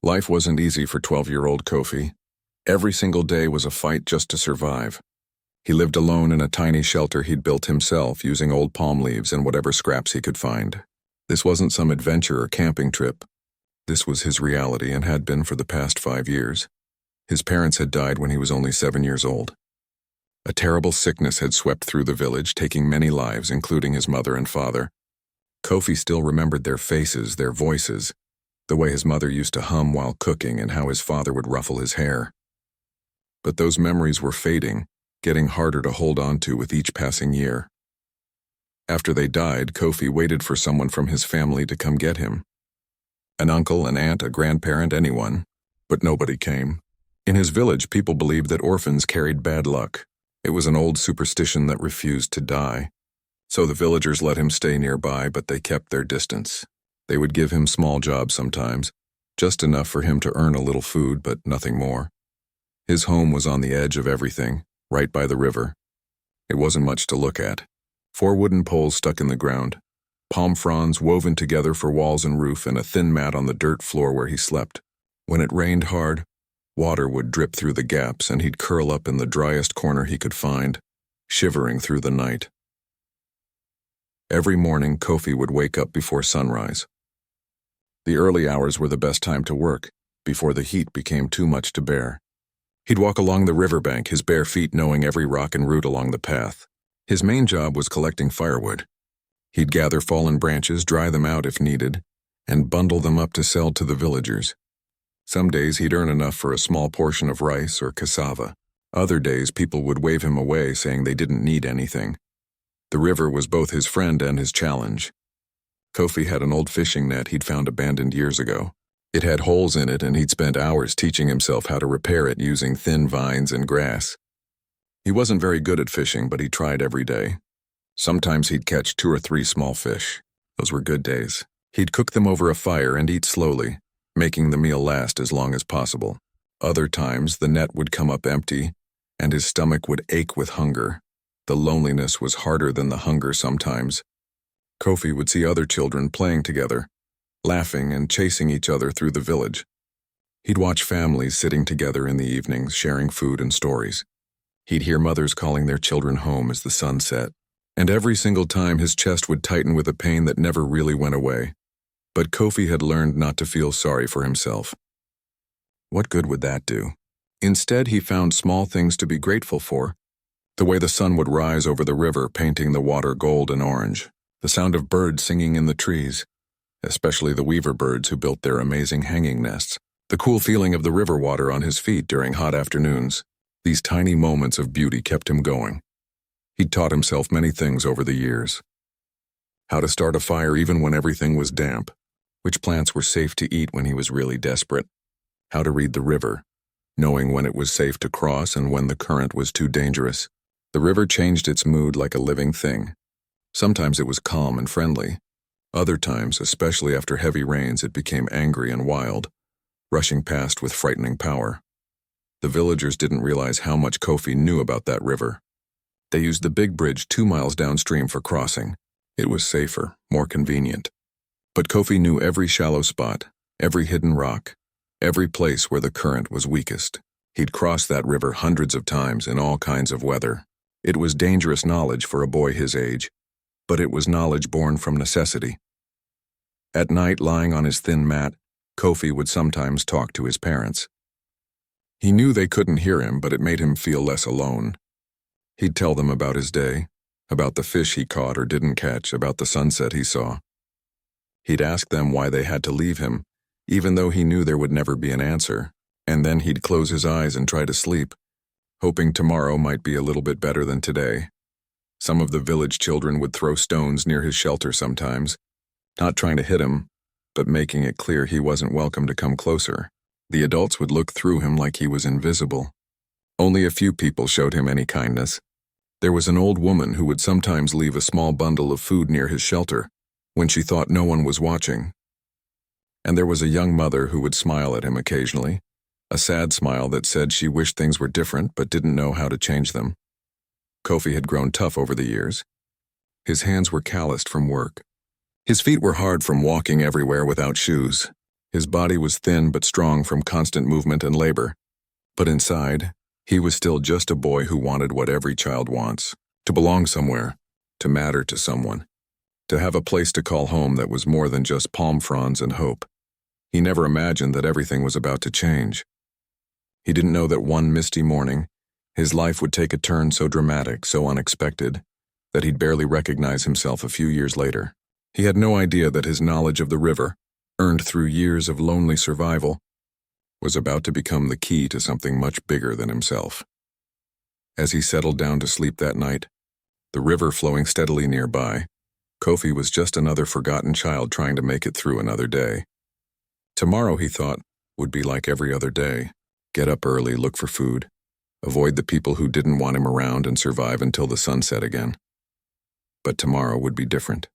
Life wasn't easy for 12-year-old Kofi. Every single day was a fight just to survive. He lived alone in a tiny shelter he'd built himself using old palm leaves and whatever scraps he could find. This wasn't some adventure or camping trip. This was his reality and had been for the past 5 years. His parents had died when he was only 7 years old. A terrible sickness had swept through the village, taking many lives, including his mother and father. Kofi still remembered their faces, their voices, the way his mother used to hum while cooking and how his father would ruffle his hair. But those memories were fading, getting harder to hold on to with each passing year. After they died, Kofi waited for someone from his family to come get him. An uncle, an aunt, a grandparent, anyone. But nobody came. In his village, people believed that orphans carried bad luck. It was an old superstition that refused to die. So the villagers let him stay nearby, but they kept their distance. They would give him small jobs sometimes, just enough for him to earn a little food, but nothing more. His home was on the edge of everything, right by the river. It wasn't much to look at. 4 wooden poles stuck in the ground, palm fronds woven together for walls and roof, and a thin mat on the dirt floor where he slept. When it rained hard, water would drip through the gaps and he'd curl up in the driest corner he could find, shivering through the night. Every morning, Kofi would wake up before sunrise. The early hours were the best time to work, before the heat became too much to bear. He'd walk along the riverbank, his bare feet knowing every rock and root along the path. His main job was collecting firewood. He'd gather fallen branches, dry them out if needed, and bundle them up to sell to the villagers. Some days he'd earn enough for a small portion of rice or cassava. Other days people would wave him away, saying they didn't need anything. The river was both his friend and his challenge. Kofi had an old fishing net he'd found abandoned years ago. It had holes in it, and he'd spent hours teaching himself how to repair it using thin vines and grass. He wasn't very good at fishing, but he tried every day. Sometimes he'd catch 2 or 3 small fish. Those were good days. He'd cook them over a fire and eat slowly, making the meal last as long as possible. Other times, the net would come up empty, and his stomach would ache with hunger. The loneliness was harder than the hunger sometimes. Kofi would see other children playing together, laughing and chasing each other through the village. He'd watch families sitting together in the evenings, sharing food and stories. He'd hear mothers calling their children home as the sun set. And every single time his chest would tighten with a pain that never really went away. But Kofi had learned not to feel sorry for himself. What good would that do? Instead, he found small things to be grateful for. The way the sun would rise over the river, painting the water gold and orange. The sound of birds singing in the trees, especially the weaver birds who built their amazing hanging nests. The cool feeling of the river water on his feet during hot afternoons. These tiny moments of beauty kept him going. He'd taught himself many things over the years. How to start a fire even when everything was damp. Which plants were safe to eat when he was really desperate. How to read the river, knowing when it was safe to cross and when the current was too dangerous. The river changed its mood like a living thing. Sometimes it was calm and friendly. Other times, especially after heavy rains, it became angry and wild, rushing past with frightening power. The villagers didn't realize how much Kofi knew about that river. They used the big bridge 2 miles downstream for crossing. It was safer, more convenient. But Kofi knew every shallow spot, every hidden rock, every place where the current was weakest. He'd crossed that river hundreds of times in all kinds of weather. It was dangerous knowledge for a boy his age, but it was knowledge born from necessity. At night, lying on his thin mat, Kofi would sometimes talk to his parents. He knew they couldn't hear him, but it made him feel less alone. He'd tell them about his day, about the fish he caught or didn't catch, about the sunset he saw. He'd ask them why they had to leave him, even though he knew there would never be an answer, and then he'd close his eyes and try to sleep, hoping tomorrow might be a little bit better than today. Some of the village children would throw stones near his shelter sometimes, not trying to hit him, but making it clear he wasn't welcome to come closer. The adults would look through him like he was invisible. Only a few people showed him any kindness. There was an old woman who would sometimes leave a small bundle of food near his shelter when she thought no one was watching. And there was a young mother who would smile at him occasionally, a sad smile that said she wished things were different but didn't know how to change them. Kofi had grown tough over the years. His hands were calloused from work. His feet were hard from walking everywhere without shoes. His body was thin but strong from constant movement and labor. But inside, he was still just a boy who wanted what every child wants: to belong somewhere, to matter to someone, to have a place to call home that was more than just palm fronds and hope. He never imagined that everything was about to change. He didn't know that one misty morning, his life would take a turn so dramatic, so unexpected, that he'd barely recognize himself a few years later. He had no idea that his knowledge of the river, earned through years of lonely survival, was about to become the key to something much bigger than himself. As he settled down to sleep that night, the river flowing steadily nearby, Kofi was just another forgotten child trying to make it through another day. Tomorrow, he thought, would be like every other day. Get up early, look for food, avoid the people who didn't want him around, and survive until the sun set again. But tomorrow would be different.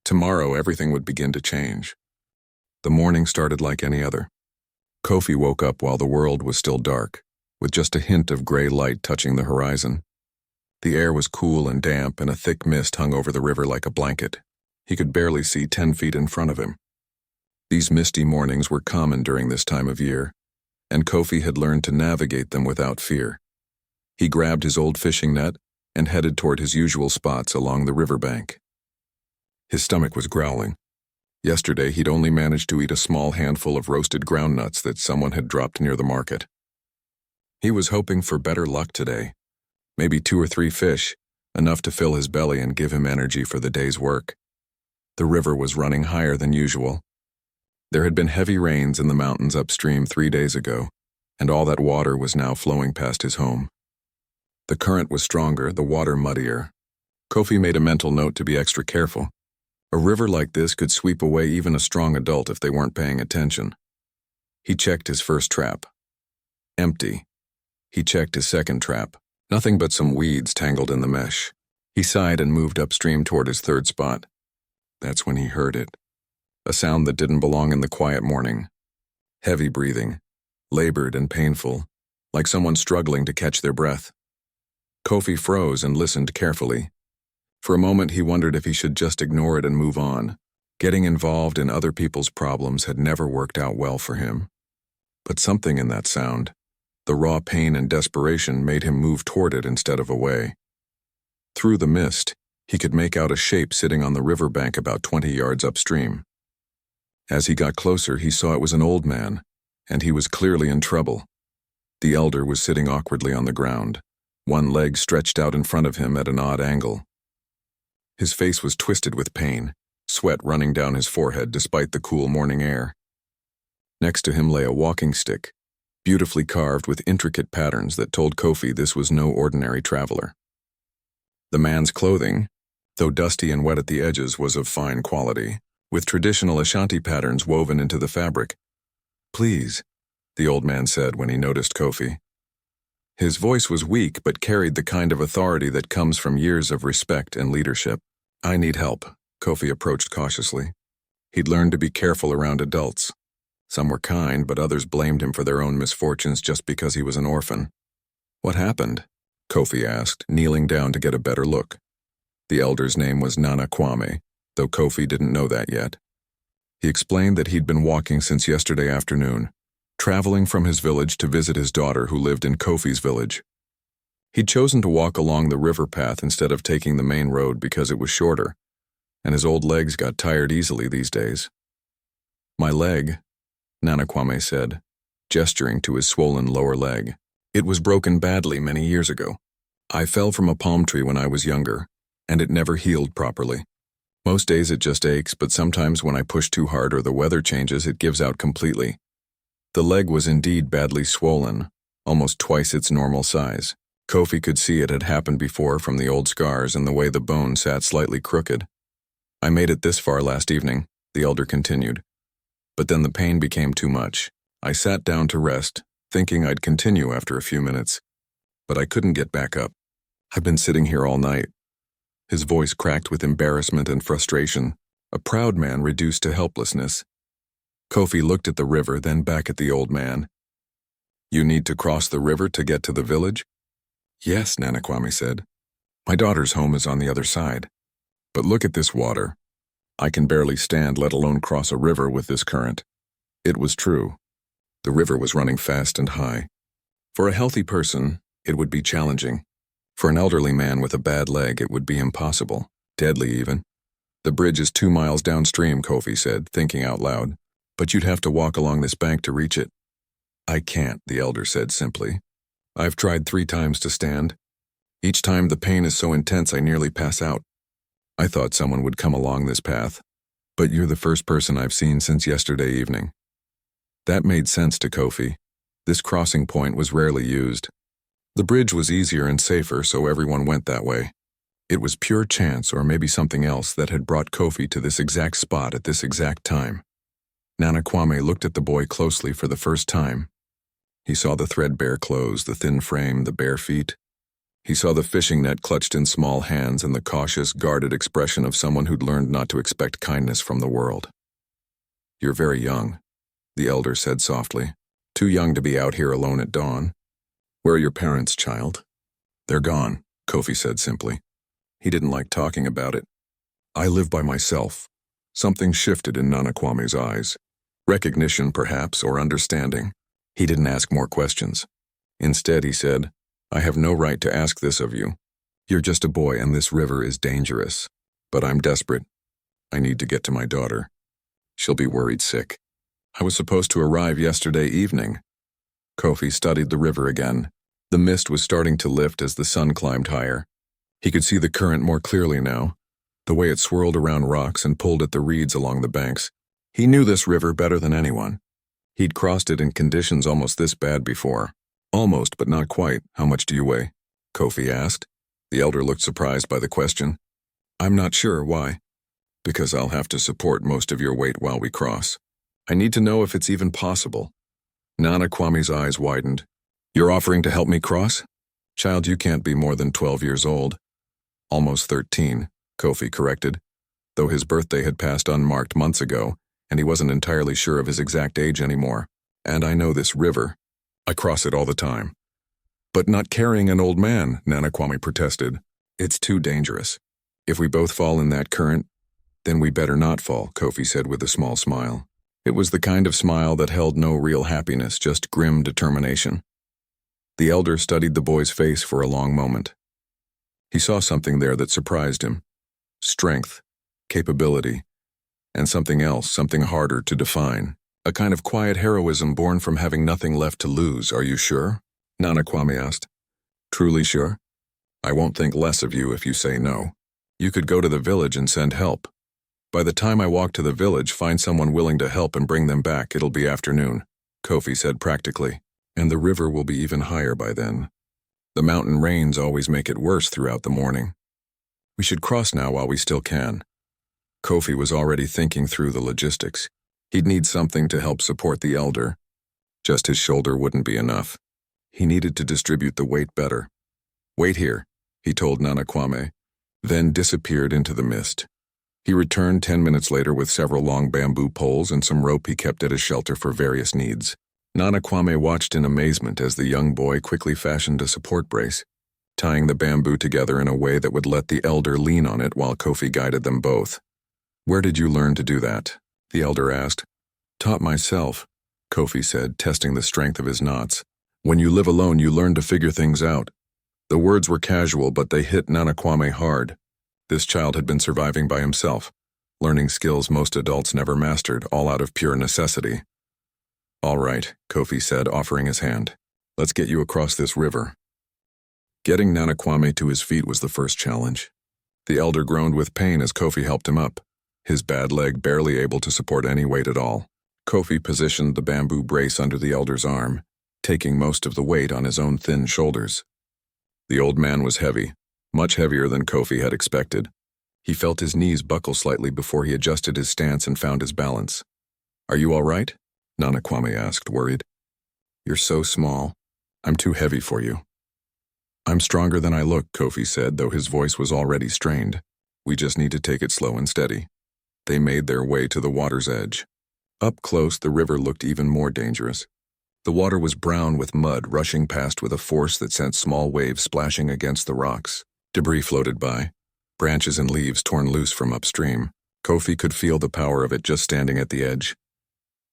Tomorrow, everything would begin to change. The morning started like any other. Kofi woke up while the world was still dark, with just a hint of gray light touching the horizon. The air was cool and damp, and a thick mist hung over the river like a blanket. He could barely see 10 feet in front of him. These misty mornings were common during this time of year, and Kofi had learned to navigate them without fear. He grabbed his old fishing net and headed toward his usual spots along the riverbank. His stomach was growling. Yesterday, he'd only managed to eat a small handful of roasted groundnuts that someone had dropped near the market. He was hoping for better luck today. Maybe 2 or 3 fish, enough to fill his belly and give him energy for the day's work. The river was running higher than usual. There had been heavy rains in the mountains upstream 3 days ago, and all that water was now flowing past his home. The current was stronger, the water muddier. Kofi made a mental note to be extra careful. A river like this could sweep away even a strong adult if they weren't paying attention. He checked his first trap. Empty. He checked his second trap. Nothing but some weeds tangled in the mesh. He sighed and moved upstream toward his third spot. That's when he heard it. A sound that didn't belong in the quiet morning. Heavy breathing, labored and painful, like someone struggling to catch their breath. Kofi froze and listened carefully. For a moment he wondered if he should just ignore it and move on. Getting involved in other people's problems had never worked out well for him. But something in that sound, the raw pain and desperation, made him move toward it instead of away. Through the mist, he could make out a shape sitting on the riverbank about 20 yards upstream. As he got closer, he saw it was an old man, and he was clearly in trouble. The elder was sitting awkwardly on the ground, one leg stretched out in front of him at an odd angle. His face was twisted with pain, sweat running down his forehead despite the cool morning air. Next to him lay a walking stick, beautifully carved with intricate patterns that told Kofi this was no ordinary traveler. The man's clothing, though dusty and wet at the edges, was of fine quality, with traditional Ashanti patterns woven into the fabric. "Please," the old man said when he noticed Kofi. His voice was weak but carried the kind of authority that comes from years of respect and leadership. "I need help," Kofi approached cautiously. He'd learned to be careful around adults. Some were kind, but others blamed him for their own misfortunes just because he was an orphan. "What happened?" Kofi asked, kneeling down to get a better look. The elder's name was Nana Kwame, though Kofi didn't know that yet. He explained that he'd been walking since yesterday afternoon, traveling from his village to visit his daughter who lived in Kofi's village. He'd chosen to walk along the river path instead of taking the main road because it was shorter, and his old legs got tired easily these days. "My leg," Nana Kwame said, gesturing to his swollen lower leg. "It was broken badly many years ago. I fell from a palm tree when I was younger, and it never healed properly. Most days it just aches, but sometimes when I push too hard or the weather changes, it gives out completely." The leg was indeed badly swollen, almost twice its normal size. Kofi could see it had happened before from the old scars and the way the bone sat slightly crooked. "I made it this far last evening," the elder continued. "But then the pain became too much. I sat down to rest, thinking I'd continue after a few minutes. But I couldn't get back up. I've been sitting here all night." His voice cracked with embarrassment and frustration, a proud man reduced to helplessness. Kofi looked at the river, then back at the old man. "You need to cross the river to get to the village?" "Yes," Nana Kwame said. "My daughter's home is on the other side. But look at this water. I can barely stand, let alone cross a river with this current." It was true. The river was running fast and high. For a healthy person, it would be challenging. For an elderly man with a bad leg, it would be impossible. Deadly, even. The bridge is 2 miles downstream, Kofi said, thinking out loud. But you'd have to walk along this bank to reach it. I can't, the elder said simply. I've tried 3 times to stand. Each time the pain is so intense I nearly pass out. I thought someone would come along this path. But you're the first person I've seen since yesterday evening. That made sense to Kofi. This crossing point was rarely used. The bridge was easier and safer, so everyone went that way. It was pure chance, or maybe something else, that had brought Kofi to this exact spot at this exact time. Nana Kwame looked at the boy closely for the first time. He saw the threadbare clothes, the thin frame, the bare feet. He saw the fishing net clutched in small hands and the cautious, guarded expression of someone who'd learned not to expect kindness from the world. You're very young, the elder said softly. Too young to be out here alone at dawn. Where are your parents, child? They're gone, Kofi said simply. He didn't like talking about it. I live by myself. Something shifted in Nana Kwame's eyes. Recognition, perhaps, or understanding. He didn't ask more questions. Instead, he said, I have no right to ask this of you. You're just a boy and this river is dangerous. But I'm desperate. I need to get to my daughter. She'll be worried sick. I was supposed to arrive yesterday evening. Kofi studied the river again. The mist was starting to lift as the sun climbed higher. He could see the current more clearly now, the way it swirled around rocks and pulled at the reeds along the banks. He knew this river better than anyone. He'd crossed it in conditions almost this bad before. Almost, but not quite. How much do you weigh? Kofi asked. The elder looked surprised by the question. I'm not sure. Why? Because I'll have to support most of your weight while we cross. I need to know if it's even possible. Nana Kwame's eyes widened. You're offering to help me cross? Child, you can't be more than 12 years old. Almost 13, Kofi corrected, though his birthday had passed unmarked months ago, and he wasn't entirely sure of his exact age anymore. And I know this river. I cross it all the time. But not carrying an old man, Nana Kwame protested. It's too dangerous. If we both fall in that current, then we better not fall, Kofi said with a small smile. It was the kind of smile that held no real happiness, just grim determination. The elder studied the boy's face for a long moment. He saw something there that surprised him. Strength, capability, and something else, something harder to define. A kind of quiet heroism born from having nothing left to lose. Are you sure? Nana Kwame asked. Truly sure? I won't think less of you if you say no. You could go to the village and send help. By the time I walk to the village, find someone willing to help and bring them back. It'll be afternoon, Kofi said practically. And the river will be even higher by then. The mountain rains always make it worse throughout the morning. We should cross now while we still can. Kofi was already thinking through the logistics. He'd need something to help support the elder. Just his shoulder wouldn't be enough. He needed to distribute the weight better. Wait here, he told Nana Kwame, then disappeared into the mist. He returned 10 minutes later with several long bamboo poles and some rope he kept at his shelter for various needs. Nana Kwame watched in amazement as the young boy quickly fashioned a support brace, tying the bamboo together in a way that would let the elder lean on it while Kofi guided them both. Where did you learn to do that? The elder asked. Taught myself, Kofi said, testing the strength of his knots. When you live alone, you learn to figure things out. The words were casual, but they hit Nana Kwame hard. This child had been surviving by himself, learning skills most adults never mastered, all out of pure necessity. All right, Kofi said, offering his hand. Let's get you across this river. Getting Nana Kwame to his feet was the first challenge. The elder groaned with pain as Kofi helped him up, his bad leg barely able to support any weight at all. Kofi positioned the bamboo brace under the elder's arm, taking most of the weight on his own thin shoulders. The old man was heavy, much heavier than Kofi had expected. He felt his knees buckle slightly before he adjusted his stance and found his balance. Are you all right? Nana Kwame asked, worried. You're so small. I'm too heavy for you. I'm stronger than I look, Kofi said, though his voice was already strained. We just need to take it slow and steady. They made their way to the water's edge. Up close, the river looked even more dangerous. The water was brown with mud rushing past with a force that sent small waves splashing against the rocks. Debris floated by, branches and leaves torn loose from upstream. Kofi could feel the power of it just standing at the edge.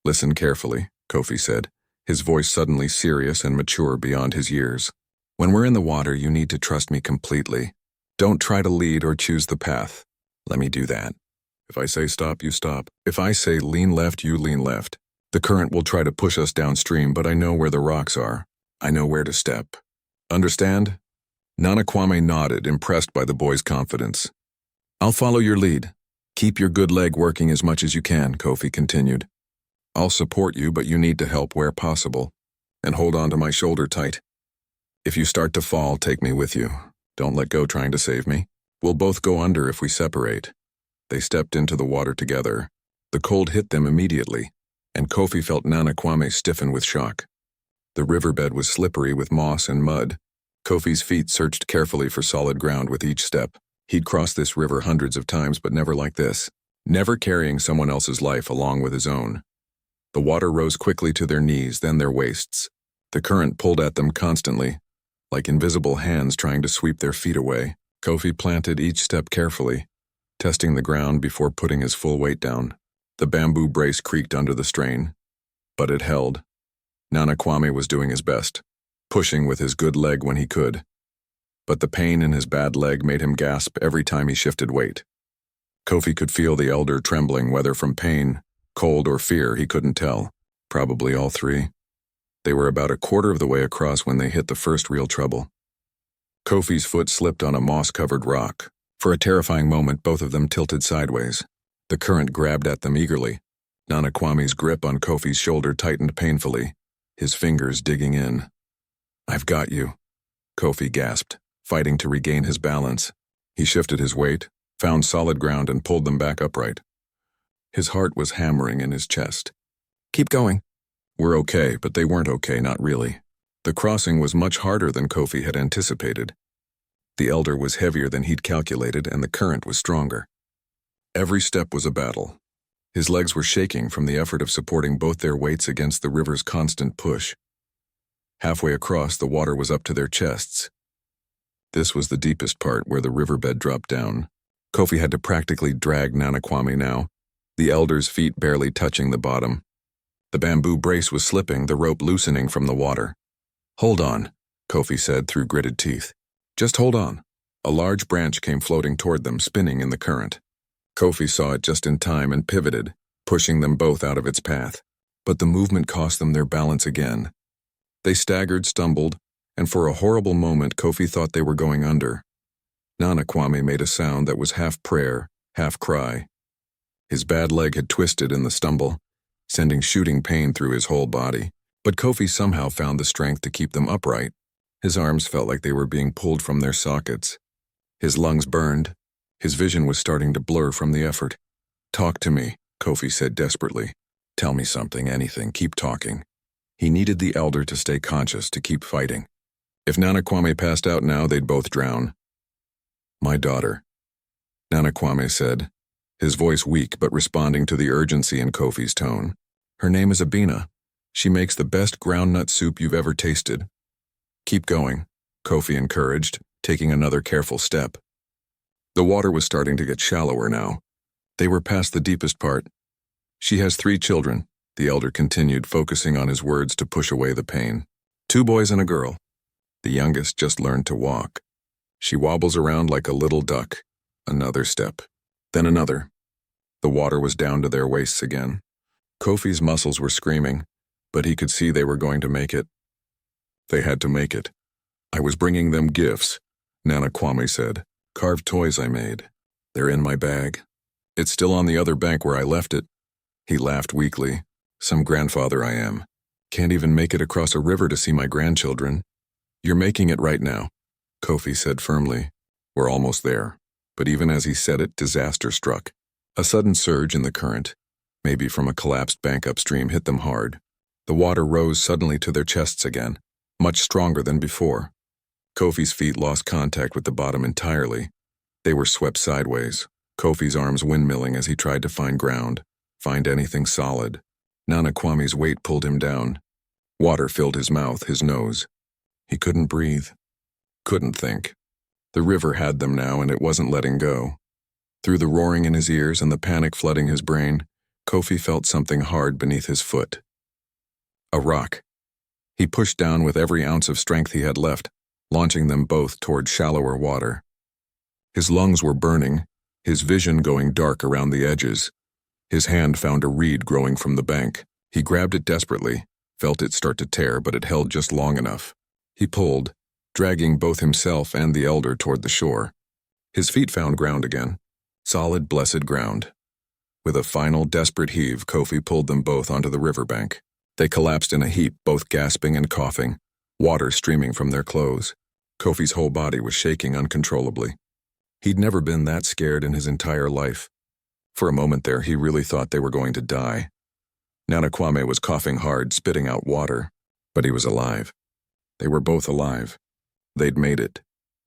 Listen carefully, Kofi said, his voice suddenly serious and mature beyond his years. When we're in the water, you need to trust me completely. Don't try to lead or choose the path. Let me do that. If I say stop, you stop. If I say lean left, you lean left. The current will try to push us downstream, but I know where the rocks are. I know where to step. Understand? Nana Kwame nodded, impressed by the boy's confidence. I'll follow your lead. Keep your good leg working as much as you can, Kofi continued. I'll support you, but you need to help where possible. And hold on to my shoulder tight. If you start to fall, take me with you. Don't let go trying to save me. We'll both go under if we separate. They stepped into the water together. The cold hit them immediately, and Kofi felt Nana Kwame stiffen with shock. The riverbed was slippery with moss and mud. Kofi's feet searched carefully for solid ground with each step. He'd crossed this river hundreds of times, but never like this. Never carrying someone else's life along with his own. The water rose quickly to their knees, then their waists. The current pulled at them constantly, like invisible hands trying to sweep their feet away. Kofi planted each step carefully, testing the ground before putting his full weight down. The bamboo brace creaked under the strain, but it held. Nana Kwame was doing his best, pushing with his good leg when he could. But the pain in his bad leg made him gasp every time he shifted weight. Kofi could feel the elder trembling, whether from pain, cold, or fear, he couldn't tell. Probably all three. They were about a quarter of the way across when they hit the first real trouble. Kofi's foot slipped on a moss-covered rock. For a terrifying moment, both of them tilted sideways. The current grabbed at them eagerly. Nana Kwame's grip on Kofi's shoulder tightened painfully, his fingers digging in. I've got you, Kofi gasped, fighting to regain his balance. He shifted his weight, found solid ground, and pulled them back upright. His heart was hammering in his chest. Keep going. We're okay, but they weren't okay, not really. The crossing was much harder than Kofi had anticipated. The elder was heavier than he'd calculated, and the current was stronger. Every step was a battle. His legs were shaking from the effort of supporting both their weights against the river's constant push. Halfway across, the water was up to their chests. This was the deepest part, where the riverbed dropped down. Kofi had to practically drag Nana Kwame now, the elder's feet barely touching the bottom. The bamboo brace was slipping, the rope loosening from the water. Hold on, Kofi said through gritted teeth. Just hold on. A large branch came floating toward them, spinning in the current. Kofi saw it just in time and pivoted, pushing them both out of its path. But the movement cost them their balance again. They staggered, stumbled, and for a horrible moment Kofi thought they were going under. Nana Kwame made a sound that was half prayer, half cry. His bad leg had twisted in the stumble, sending shooting pain through his whole body. But Kofi somehow found the strength to keep them upright. His arms felt like they were being pulled from their sockets. His lungs burned. His vision was starting to blur from the effort. Talk to me, Kofi said desperately. Tell me something, anything, keep talking. He needed the elder to stay conscious, to keep fighting. If Nana Kwame passed out now, they'd both drown. My daughter, Nana Kwame said, his voice weak but responding to the urgency in Kofi's tone. Her name is Abina. She makes the best groundnut soup you've ever tasted. Keep going, Kofi encouraged, taking another careful step. The water was starting to get shallower now. They were past the deepest part. She has 3 children, the elder continued, focusing on his words to push away the pain. 2 boys and a girl. The youngest just learned to walk. She wobbles around like a little duck. Another step. Then another. The water was down to their waists again. Kofi's muscles were screaming, but he could see they were going to make it. They had to make it. I was bringing them gifts, Nana Kwame said. Carved toys I made. They're in my bag. It's still on the other bank where I left it. He laughed weakly. Some grandfather I am. Can't even make it across a river to see my grandchildren. You're making it right now, Kofi said firmly. We're almost there. But even as he said it, disaster struck. A sudden surge in the current, maybe from a collapsed bank upstream, hit them hard. The water rose suddenly to their chests again, much stronger than before. Kofi's feet lost contact with the bottom entirely. They were swept sideways, Kofi's arms windmilling as he tried to find ground, find anything solid. Nana Kwame's weight pulled him down. Water filled his mouth, his nose. He couldn't breathe. Couldn't think. The river had them now, and it wasn't letting go. Through the roaring in his ears and the panic flooding his brain, Kofi felt something hard beneath his foot. A rock. He pushed down with every ounce of strength he had left, launching them both toward shallower water. His lungs were burning, his vision going dark around the edges. His hand found a reed growing from the bank. He grabbed it desperately, felt it start to tear, but it held just long enough. He pulled, dragging both himself and the elder toward the shore. His feet found ground again. Solid, blessed ground. With a final, desperate heave, Kofi pulled them both onto the riverbank. They collapsed in a heap, both gasping and coughing, water streaming from their clothes. Kofi's whole body was shaking uncontrollably. He'd never been that scared in his entire life. For a moment there, he really thought they were going to die. Nanakwame was coughing hard, spitting out water, but he was alive. They were both alive. They'd made it.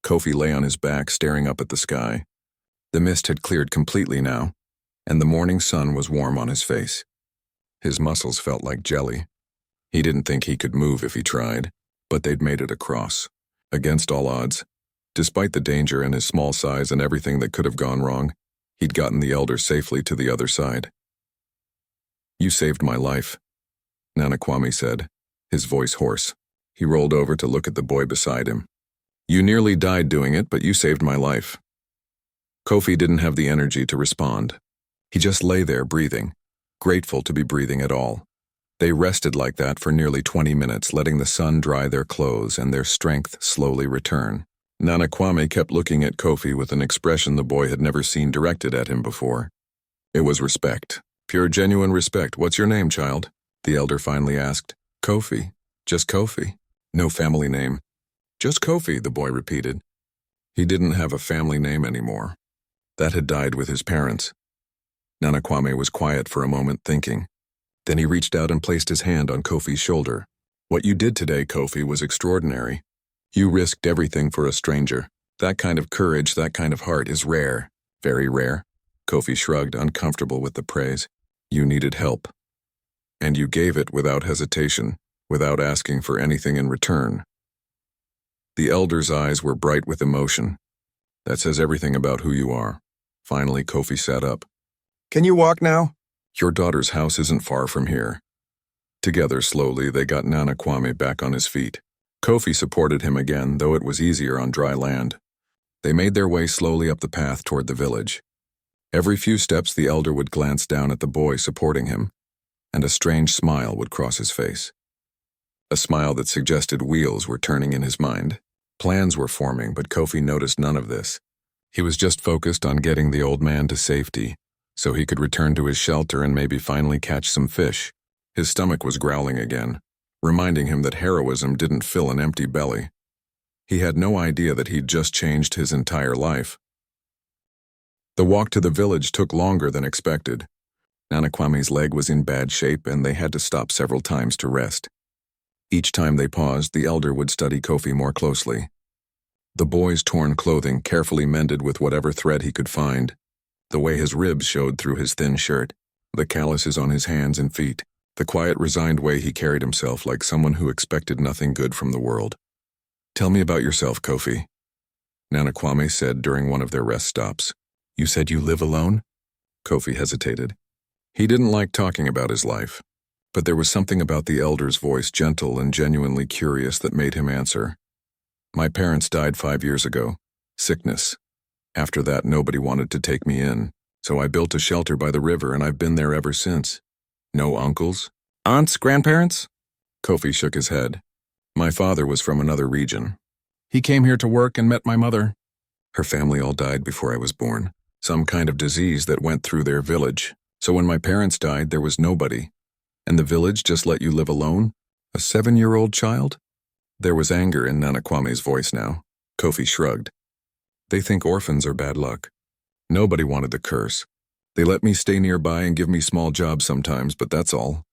Kofi lay on his back, staring up at the sky. The mist had cleared completely now, and the morning sun was warm on his face. His muscles felt like jelly. He didn't think he could move if he tried, but they'd made it across. Against all odds, despite the danger and his small size and everything that could have gone wrong, he'd gotten the elder safely to the other side. "You saved my life," Nanakwame said, his voice hoarse. He rolled over to look at the boy beside him. "You nearly died doing it, but you saved my life." Kofi didn't have the energy to respond. He just lay there breathing, grateful to be breathing at all. They rested like that for nearly 20 minutes, letting the sun dry their clothes and their strength slowly return. Nanakwame kept looking at Kofi with an expression the boy had never seen directed at him before. It was respect. Pure, genuine respect. "What's your name, child?" the elder finally asked. "Kofi. Just Kofi. No family name." "Just Kofi," the boy repeated. He didn't have a family name anymore. That had died with his parents. Nanakwame was quiet for a moment, thinking. Then he reached out and placed his hand on Kofi's shoulder. "What you did today, Kofi, was extraordinary. You risked everything for a stranger. That kind of courage, that kind of heart is rare. Very rare." Kofi shrugged, uncomfortable with the praise. "You needed help. And you gave it without hesitation, without asking for anything in return." The elder's eyes were bright with emotion. "That says everything about who you are." Finally, Kofi sat up. "Can you walk now?" "Your daughter's house isn't far from here." Together, slowly, they got Nanakwame back on his feet. Kofi supported him again, though it was easier on dry land. They made their way slowly up the path toward the village. Every few steps, the elder would glance down at the boy supporting him, and a strange smile would cross his face. A smile that suggested wheels were turning in his mind. Plans were forming, but Kofi noticed none of this. He was just focused on getting the old man to safety, so he could return to his shelter and maybe finally catch some fish. His stomach was growling again, reminding him that heroism didn't fill an empty belly. He had no idea that he'd just changed his entire life. The walk to the village took longer than expected. Nanakwame's leg was in bad shape, and they had to stop several times to rest. Each time they paused, the elder would study Kofi more closely. The boy's torn clothing carefully mended with whatever thread he could find, the way his ribs showed through his thin shirt, the calluses on his hands and feet, the quiet, resigned way he carried himself like someone who expected nothing good from the world. "Tell me about yourself, Kofi," Nanakwame said during one of their rest stops. "You said you live alone?" Kofi hesitated. He didn't like talking about his life, but there was something about the elder's voice, gentle and genuinely curious, that made him answer. "My parents died 5 years ago. Sickness. After that, nobody wanted to take me in, so I built a shelter by the river, and I've been there ever since." "No uncles? Aunts? Grandparents?" Kofi shook his head. "My father was from another region. He came here to work and met my mother. Her family all died before I was born. Some kind of disease that went through their village. So when my parents died, there was nobody. And the village just let you live alone? A 7-year-old child?" There was anger in Nanakwame's voice now. Kofi shrugged. "They think orphans are bad luck. Nobody wanted the curse. They let me stay nearby and give me small jobs sometimes, but that's all."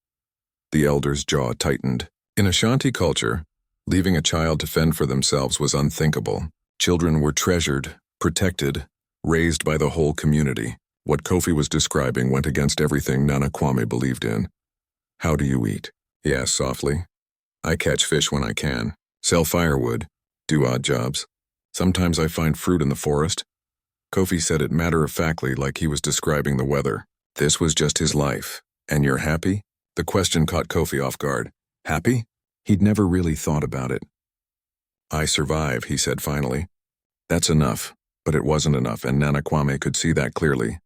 The elder's jaw tightened. In Ashanti culture, leaving a child to fend for themselves was unthinkable. Children were treasured, protected, raised by the whole community. What Kofi was describing went against everything Nanakwame believed in. "How do you eat?" he asked softly. "I catch fish when I can, sell firewood, do odd jobs. Sometimes I find fruit in the forest." Kofi said it matter-of-factly, like he was describing the weather. This was just his life. And you're happy? The question caught Kofi off guard. Happy? He'd never really thought about it. I survive, he said finally. That's enough. But it wasn't enough, and Nana Kwame could see that clearly.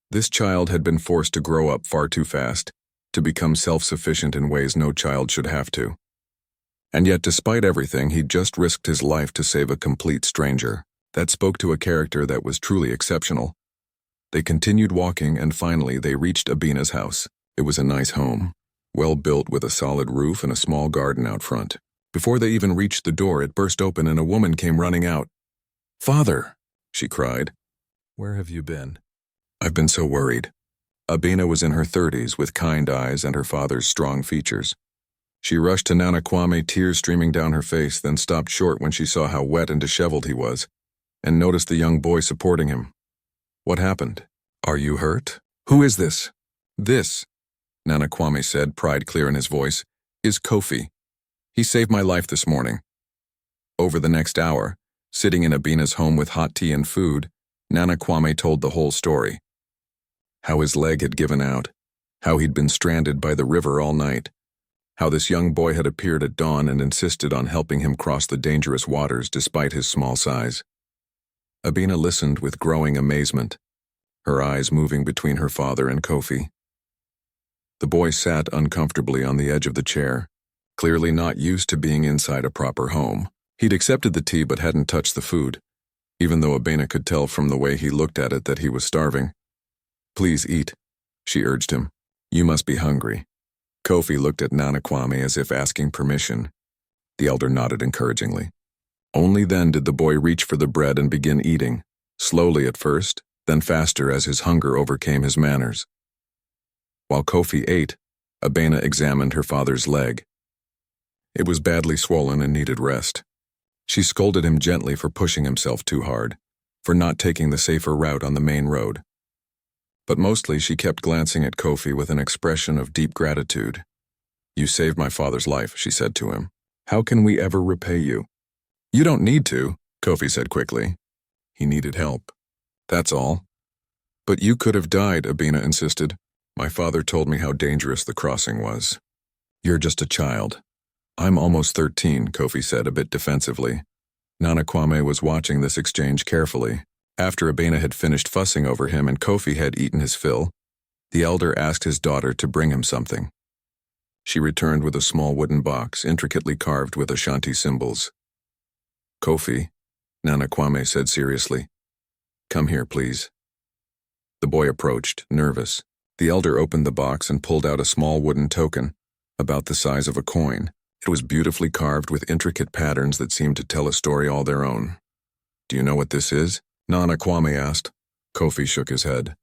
This child had been forced to grow up far too fast, to become self-sufficient in ways no child should have to. And yet, despite everything, he'd just risked his life to save a complete stranger. That spoke to a character that was truly exceptional. They continued walking, and finally they reached Abina's house. It was a nice home, well built with a solid roof and a small garden out front. Before they even reached the door, it burst open and a woman came running out. "Father!" she cried. "Where have you been?" "I've been so worried." Abina was in her 30s with kind eyes and her father's strong features. She rushed to Nana Kwame, tears streaming down her face, then stopped short when she saw how wet and disheveled he was, and noticed the young boy supporting him. "What happened? Are you hurt? Who is this?" "This," Nana Kwame said, pride clear in his voice, "is Kofi. He saved my life this morning." Over the next hour, sitting in Abina's home with hot tea and food, Nana Kwame told the whole story. How his leg had given out, how he'd been stranded by the river all night, how this young boy had appeared at dawn and insisted on helping him cross the dangerous waters despite his small size. Abina listened with growing amazement, her eyes moving between her father and Kofi. The boy sat uncomfortably on the edge of the chair, clearly not used to being inside a proper home. He'd accepted the tea but hadn't touched the food, even though Abina could tell from the way he looked at it that he was starving. "Please eat," she urged him. "You must be hungry." Kofi looked at Nana Kwame as if asking permission. The elder nodded encouragingly. Only then did the boy reach for the bread and begin eating, slowly at first, then faster as his hunger overcame his manners. While Kofi ate, Abina examined her father's leg. It was badly swollen and needed rest. She scolded him gently for pushing himself too hard, for not taking the safer route on the main road. But mostly she kept glancing at Kofi with an expression of deep gratitude. "You saved my father's life," she said to him. "How can we ever repay you?" "You don't need to," Kofi said quickly. "He needed help. That's all." "But you could have died," Abina insisted. "My father told me how dangerous the crossing was." "You're just a child." "I'm almost 13, Kofi said a bit defensively. Nana Kwame was watching this exchange carefully. After Abina had finished fussing over him and Kofi had eaten his fill, the elder asked his daughter to bring him something. She returned with a small wooden box intricately carved with Ashanti symbols. "Kofi," Nana Kwame said seriously. "Come here, please." The boy approached, nervous. The elder opened the box and pulled out a small wooden token, about the size of a coin. It was beautifully carved with intricate patterns that seemed to tell a story all their own. "Do you know what this is?" Nana Kwame asked. Kofi shook his head.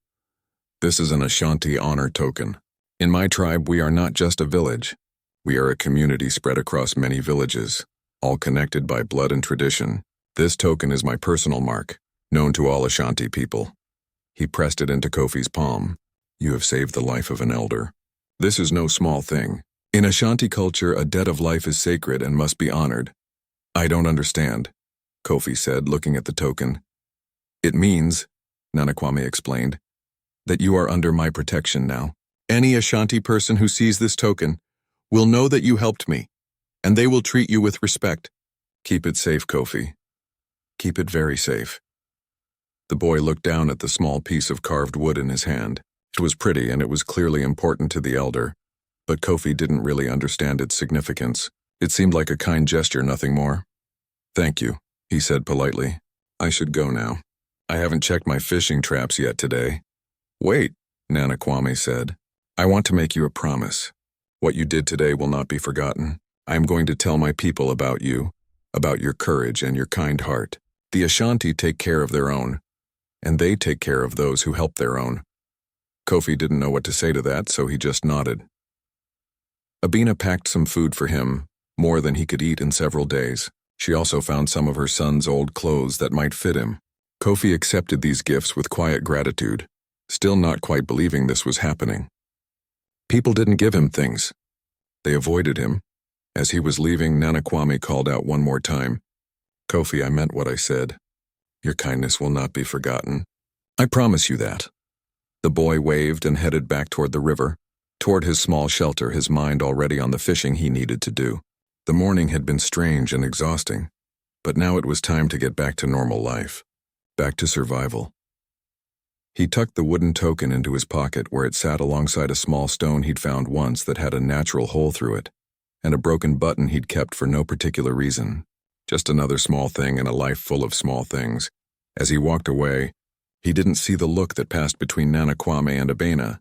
"This is an Ashanti honor token. In my tribe, we are not just a village. We are a community spread across many villages, all connected by blood and tradition. This token is my personal mark, known to all Ashanti people." He pressed it into Kofi's palm. "You have saved the life of an elder. This is no small thing. In Ashanti culture, a debt of life is sacred and must be honored." "I don't understand," Kofi said, looking at the token. "It means," Nana Kwame explained, "that you are under my protection now. Any Ashanti person who sees this token will know that you helped me, and they will treat you with respect. Keep it safe, Kofi. Keep it very safe." The boy looked down at the small piece of carved wood in his hand. It was pretty and it was clearly important to the elder, but Kofi didn't really understand its significance. It seemed like a kind gesture, nothing more. "Thank you," he said politely. "I should go now. I haven't checked my fishing traps yet today." "Wait," Nana Kwame said. "I want to make you a promise. What you did today will not be forgotten. I am going to tell my people about you, about your courage and your kind heart. The Ashanti take care of their own, and they take care of those who help their own." Kofi didn't know what to say to that, so he just nodded. Abina packed some food for him, more than he could eat in several days. She also found some of her son's old clothes that might fit him. Kofi accepted these gifts with quiet gratitude, still not quite believing this was happening. People didn't give him things. They avoided him. As he was leaving, Nana Kwame called out one more time, "Kofi, I meant what I said. Your kindness will not be forgotten. I promise you that." The boy waved and headed back toward the river, toward his small shelter, his mind already on the fishing he needed to do. The morning had been strange and exhausting, but now it was time to get back to normal life, back to survival. He tucked the wooden token into his pocket where it sat alongside a small stone he'd found once that had a natural hole through it, and a broken button he'd kept for no particular reason. Just another small thing in a life full of small things. As he walked away, he didn't see the look that passed between Nana Kwame and Abena.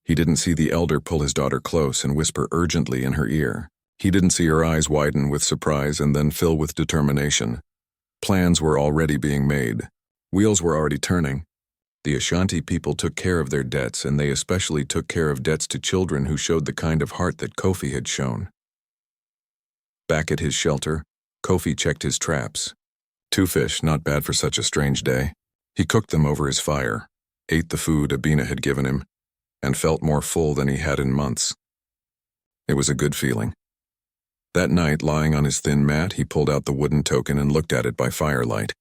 He didn't see the elder pull his daughter close and whisper urgently in her ear. He didn't see her eyes widen with surprise and then fill with determination. Plans were already being made. Wheels were already turning. The Ashanti people took care of their debts, and they especially took care of debts to children who showed the kind of heart that Kofi had shown. Back at his shelter, Kofi checked his traps. 2 fish, not bad for such a strange day. He cooked them over his fire, ate the food Abena had given him, and felt more full than he had in months. It was a good feeling. That night, lying on his thin mat, he pulled out the wooden token and looked at it by firelight.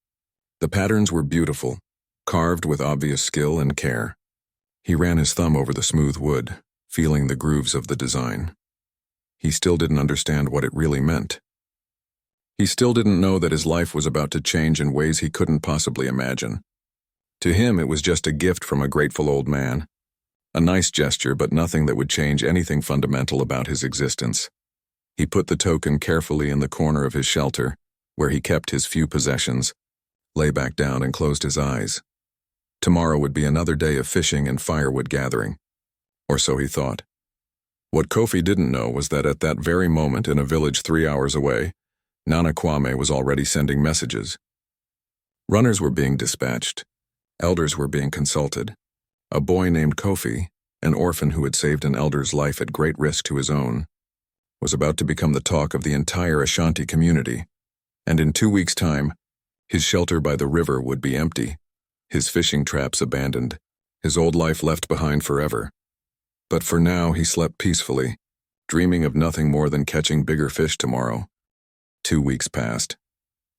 The patterns were beautiful, carved with obvious skill and care. He ran his thumb over the smooth wood, feeling the grooves of the design. He still didn't understand what it really meant. He still didn't know that his life was about to change in ways he couldn't possibly imagine. To him, it was just a gift from a grateful old man. A nice gesture, but nothing that would change anything fundamental about his existence. He put the token carefully in the corner of his shelter, where he kept his few possessions, lay back down and closed his eyes. Tomorrow would be another day of fishing and firewood gathering. Or so he thought. What Kofi didn't know was that at that very moment in a village 3 hours away, Nana Kwame was already sending messages. Runners were being dispatched. Elders were being consulted. A boy named Kofi, an orphan who had saved an elder's life at great risk to his own, was about to become the talk of the entire Ashanti community, and in 2 weeks' time, his shelter by the river would be empty, his fishing traps abandoned, his old life left behind forever. But for now, he slept peacefully, dreaming of nothing more than catching bigger fish tomorrow. 2 weeks passed.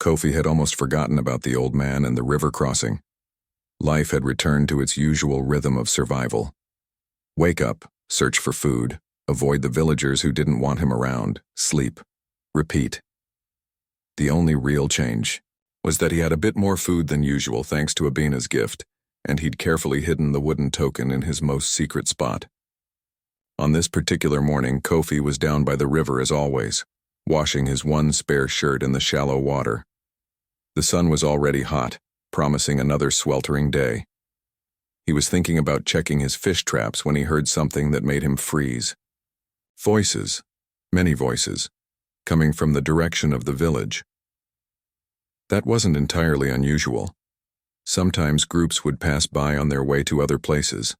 Kofi had almost forgotten about the old man and the river crossing. Life had returned to its usual rhythm of survival. Wake up, search for food, avoid the villagers who didn't want him around, sleep, repeat. The only real change was that he had a bit more food than usual thanks to Abena's gift, and he'd carefully hidden the wooden token in his most secret spot. On this particular morning, Kofi was down by the river as always, washing his one spare shirt in the shallow water. The sun was already hot, promising another sweltering day. He was thinking about checking his fish traps when he heard something that made him freeze. Voices, many voices, coming from the direction of the village. That wasn't entirely unusual. Sometimes groups would pass by on their way to other places.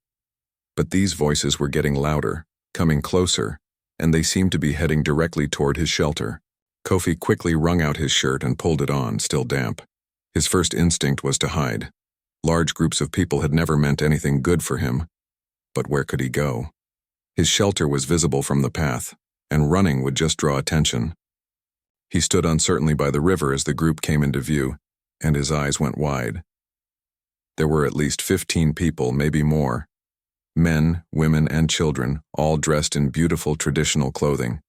But these voices were getting louder, coming closer, and they seemed to be heading directly toward his shelter. Kofi quickly wrung out his shirt and pulled it on, still damp. His first instinct was to hide. Large groups of people had never meant anything good for him. But where could he go? His shelter was visible from the path, and running would just draw attention. He stood uncertainly by the river as the group came into view, and his eyes went wide. There were at least 15 people, maybe more. Men, women, and children, all dressed in beautiful traditional clothing.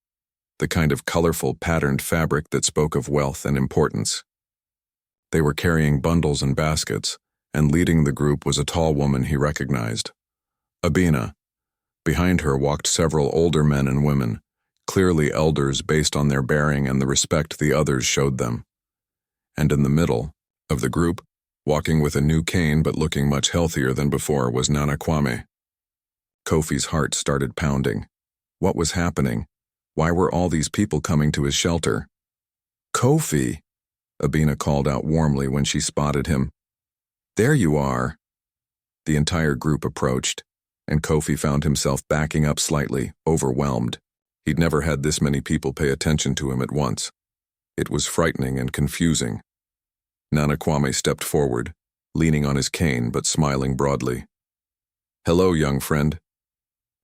The kind of colorful, patterned fabric that spoke of wealth and importance. They were carrying bundles and baskets, and leading the group was a tall woman he recognized. Abena. Behind her walked several older men and women, clearly elders based on their bearing and the respect the others showed them. And in the middle of the group, walking with a new cane but looking much healthier than before, was Nana Kwame. Kofi's heart started pounding. What was happening? Why were all these people coming to his shelter? Kofi! Abena called out warmly when she spotted him. There you are. The entire group approached, and Kofi found himself backing up slightly, overwhelmed. He'd never had this many people pay attention to him at once. It was frightening and confusing. Nana Kwame stepped forward, leaning on his cane but smiling broadly. Hello, young friend.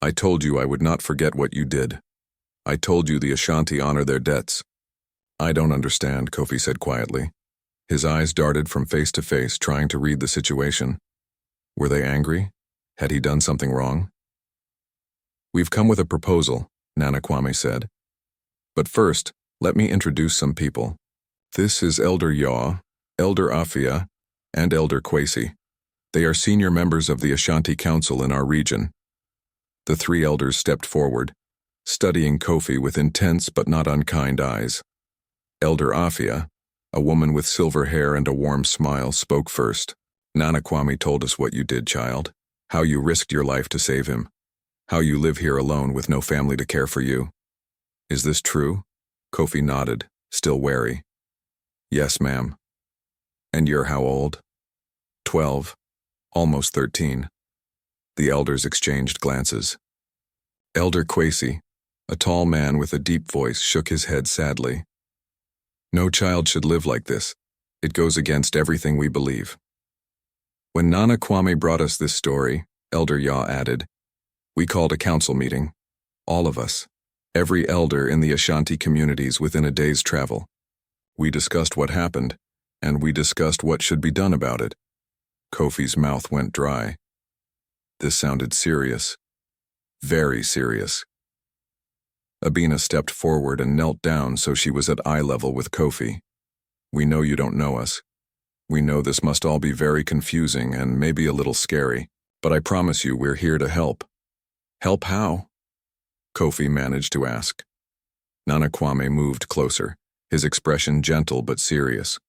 I told you I would not forget what you did. I told you the Ashanti honor their debts. I don't understand, Kofi said quietly. His eyes darted from face to face, trying to read the situation. Were they angry? Had he done something wrong? "We've come with a proposal," Nana Kwame said. "But first, let me introduce some people. This is Elder Yaw, Elder Afia, and Elder Kwesi. They are senior members of the Ashanti Council in our region." The three elders stepped forward, studying Kofi with intense but not unkind eyes. Elder Afia, a woman with silver hair and a warm smile, spoke first. "Nana Kwame told us what you did, child. How you risked your life to save him. How you live here alone with no family to care for you. Is this true?" Kofi nodded, still wary. "Yes, ma'am." "And you're how old?" 12, almost 13. The elders exchanged glances. Elder Kwesi, a tall man with a deep voice, shook his head sadly. "No child should live like this. It goes against everything we believe." When Nana Kwame brought us this story, Elder Yaw added, "We called a council meeting. All of us. Every elder in the Ashanti communities within a day's travel. We discussed what happened, and we discussed what should be done about it." Kofi's mouth went dry. This sounded serious. Very serious. Abina stepped forward and knelt down so she was at eye level with Kofi. "We know you don't know us. We know this must all be very confusing and maybe a little scary, but I promise you we're here to help." "Help how?" Kofi managed to ask. Nana Kwame moved closer, his expression gentle but serious.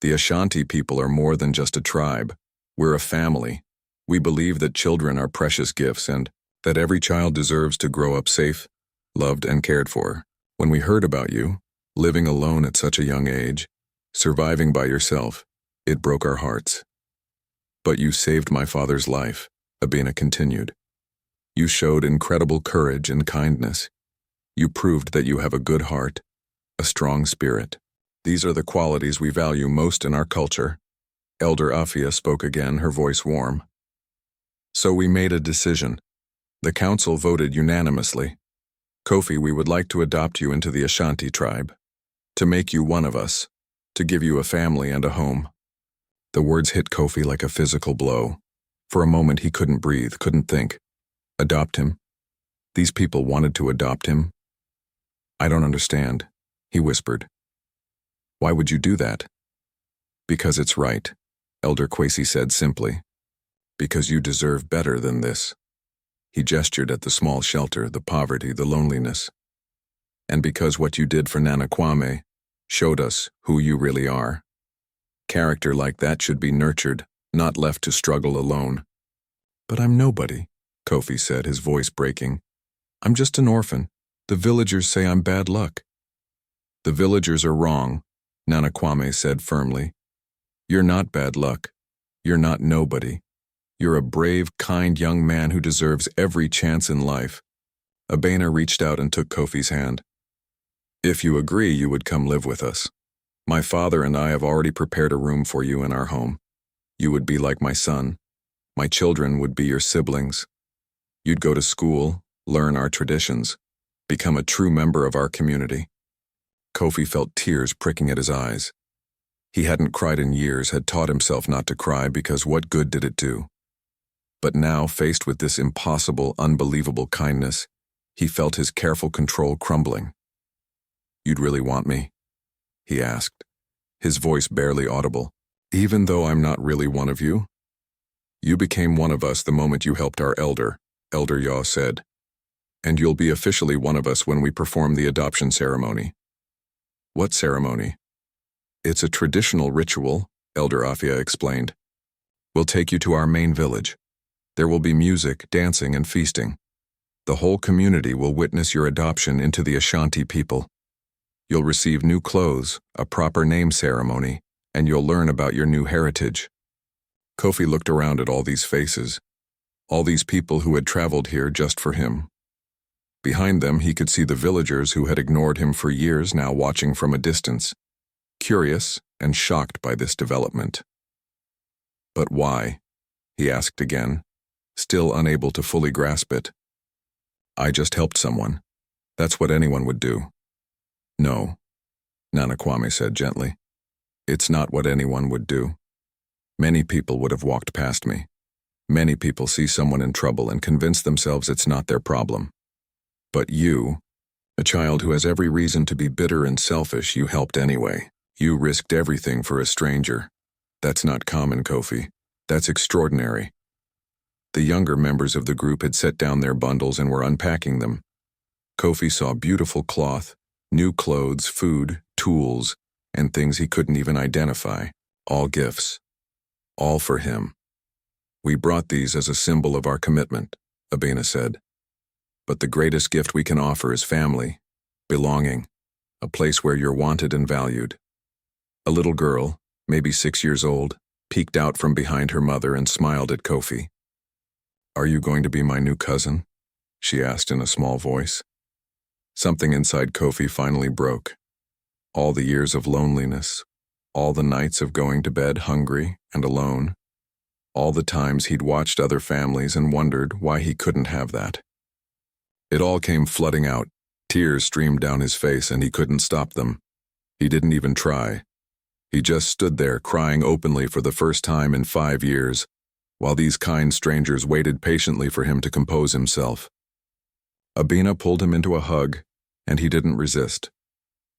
"The Ashanti people are more than just a tribe. We're a family. We believe that children are precious gifts and that every child deserves to grow up safe, loved, and cared for. When we heard about you, living alone at such a young age, surviving by yourself, it broke our hearts. But you saved my father's life," Abina continued. "You showed incredible courage and kindness. You proved that you have a good heart, a strong spirit. These are the qualities we value most in our culture." Elder Afia spoke again, her voice warm. "So we made a decision. The council voted unanimously. Kofi, we would like to adopt you into the Ashanti tribe, to make you one of us, to give you a family and a home." The words hit Kofi like a physical blow. For a moment he couldn't breathe, couldn't think. Adopt him? These people wanted to adopt him? "I don't understand," he whispered. "Why would you do that?" "Because it's right," Elder Kwesi said simply. "Because you deserve better than this." He gestured at the small shelter, the poverty, the loneliness. "And because what you did for Nana Kwame showed us who you really are. Character like that should be nurtured, not left to struggle alone." "But I'm nobody," Kofi said, his voice breaking. "I'm just an orphan. The villagers say I'm bad luck." "The villagers are wrong," Nana Kwame said firmly. "You're not bad luck. You're not nobody. You're a brave, kind young man who deserves every chance in life." Abena reached out and took Kofi's hand. "If you agree, you would come live with us. My father and I have already prepared a room for you in our home. You would be like my son. My children would be your siblings. You'd go to school, learn our traditions, become a true member of our community." Kofi felt tears pricking at his eyes. He hadn't cried in years, had taught himself not to cry because what good did it do? But now, faced with this impossible, unbelievable kindness, he felt his careful control crumbling. "You'd really want me?" he asked, his voice barely audible. "Even though I'm not really one of you?" "You became one of us the moment you helped our elder," Elder Yaw said. "And you'll be officially one of us when we perform the adoption ceremony." "What ceremony?" "It's a traditional ritual," Elder Afia explained. "We'll take you to our main village. There will be music, dancing, and feasting. The whole community will witness your adoption into the Ashanti people. You'll receive new clothes, a proper name ceremony, and you'll learn about your new heritage." Kofi looked around at all these faces, all these people who had traveled here just for him. Behind them, he could see the villagers who had ignored him for years now watching from a distance, curious and shocked by this development. "But why?" he asked again, still unable to fully grasp it. "I just helped someone. That's what anyone would do." "No," Nana Kwame said gently. "It's not what anyone would do. Many people would have walked past me. Many people see someone in trouble and convince themselves it's not their problem. But you, a child who has every reason to be bitter and selfish, you helped anyway. You risked everything for a stranger. That's not common, Kofi. That's extraordinary. The younger members of the group had set down their bundles and were unpacking them. Kofi saw beautiful cloth, new clothes, food, tools, and things he couldn't even identify. All gifts. All for him. We brought these as a symbol of our commitment, Abena said. But the greatest gift we can offer is family, belonging, a place where you're wanted and valued. A little girl, maybe 6 years old, peeked out from behind her mother and smiled at Kofi. "Are you going to be my new cousin?" she asked in a small voice. Something inside Kofi finally broke. All the years of loneliness, all the nights of going to bed hungry and alone, all the times he'd watched other families and wondered why he couldn't have that. It all came flooding out. Tears streamed down his face and he couldn't stop them. He didn't even try. He just stood there crying openly for the first time in 5 years, while these kind strangers waited patiently for him to compose himself. Abena pulled him into a hug, and he didn't resist.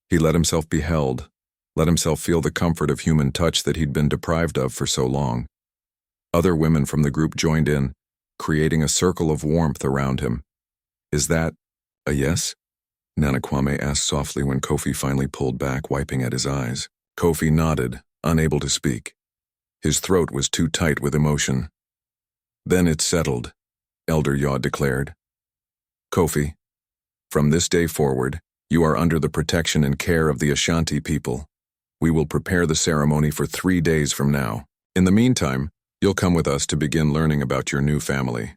He let himself be held, let himself feel the comfort of human touch that he'd been deprived of for so long. Other women from the group joined in, creating a circle of warmth around him. "Is that a yes?" Nana Kwame asked softly when Kofi finally pulled back, wiping at his eyes. Kofi nodded, unable to speak. His throat was too tight with emotion. "Then it's settled," Elder Yaw declared. "Kofi, from this day forward, you are under the protection and care of the Ashanti people. We will prepare the ceremony for 3 days from now. In the meantime, you'll come with us to begin learning about your new family."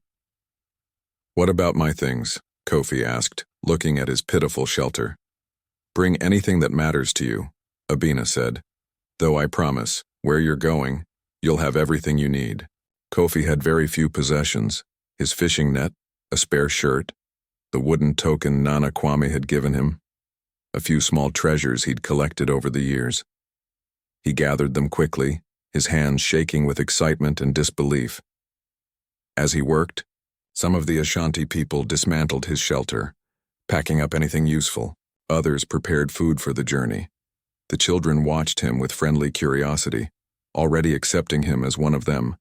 "What about my things?" Kofi asked, looking at his pitiful shelter. "Bring anything that matters to you," Abena said. "Though I promise, where you're going, you'll have everything you need." Kofi had very few possessions: his fishing net, a spare shirt, the wooden token Nana Kwame had given him, a few small treasures he'd collected over the years. He gathered them quickly, his hands shaking with excitement and disbelief. As he worked, some of the Ashanti people dismantled his shelter, packing up anything useful. Others prepared food for the journey. The children watched him with friendly curiosity, already accepting him as one of them.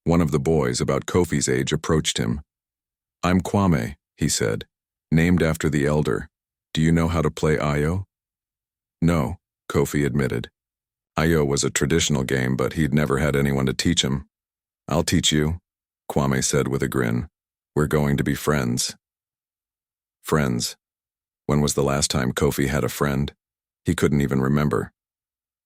One of the boys, about Kofi's age, approached him. "I'm Kwame," he said, "named after the elder. Do you know how to play Ayo?" "No," Kofi admitted. Ayo was a traditional game, but he'd never had anyone to teach him. "I'll teach you," Kwame said with a grin. "We're going to be friends." Friends. When was the last time Kofi had a friend? He couldn't even remember.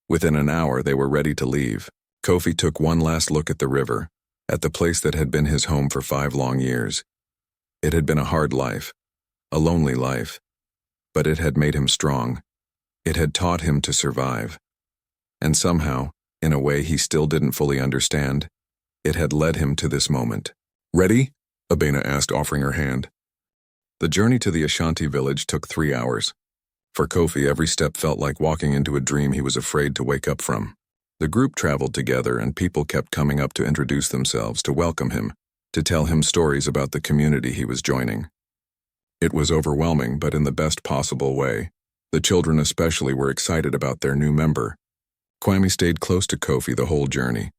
Within an hour, they were ready to leave. Kofi took one last look at the river, at the place that had been his home for 5 long years. It had been a hard life, a lonely life, but it had made him strong. It had taught him to survive. And somehow, in a way he still didn't fully understand, it had led him to this moment. "Ready?" Abena asked, offering her hand. The journey to the Ashanti village took 3 hours. For Kofi, every step felt like walking into a dream he was afraid to wake up from. The group traveled together and people kept coming up to introduce themselves, to welcome him, to tell him stories about the community he was joining. It was overwhelming, but in the best possible way. The children especially were excited about their new member. Kwame stayed close to Kofi the whole journey,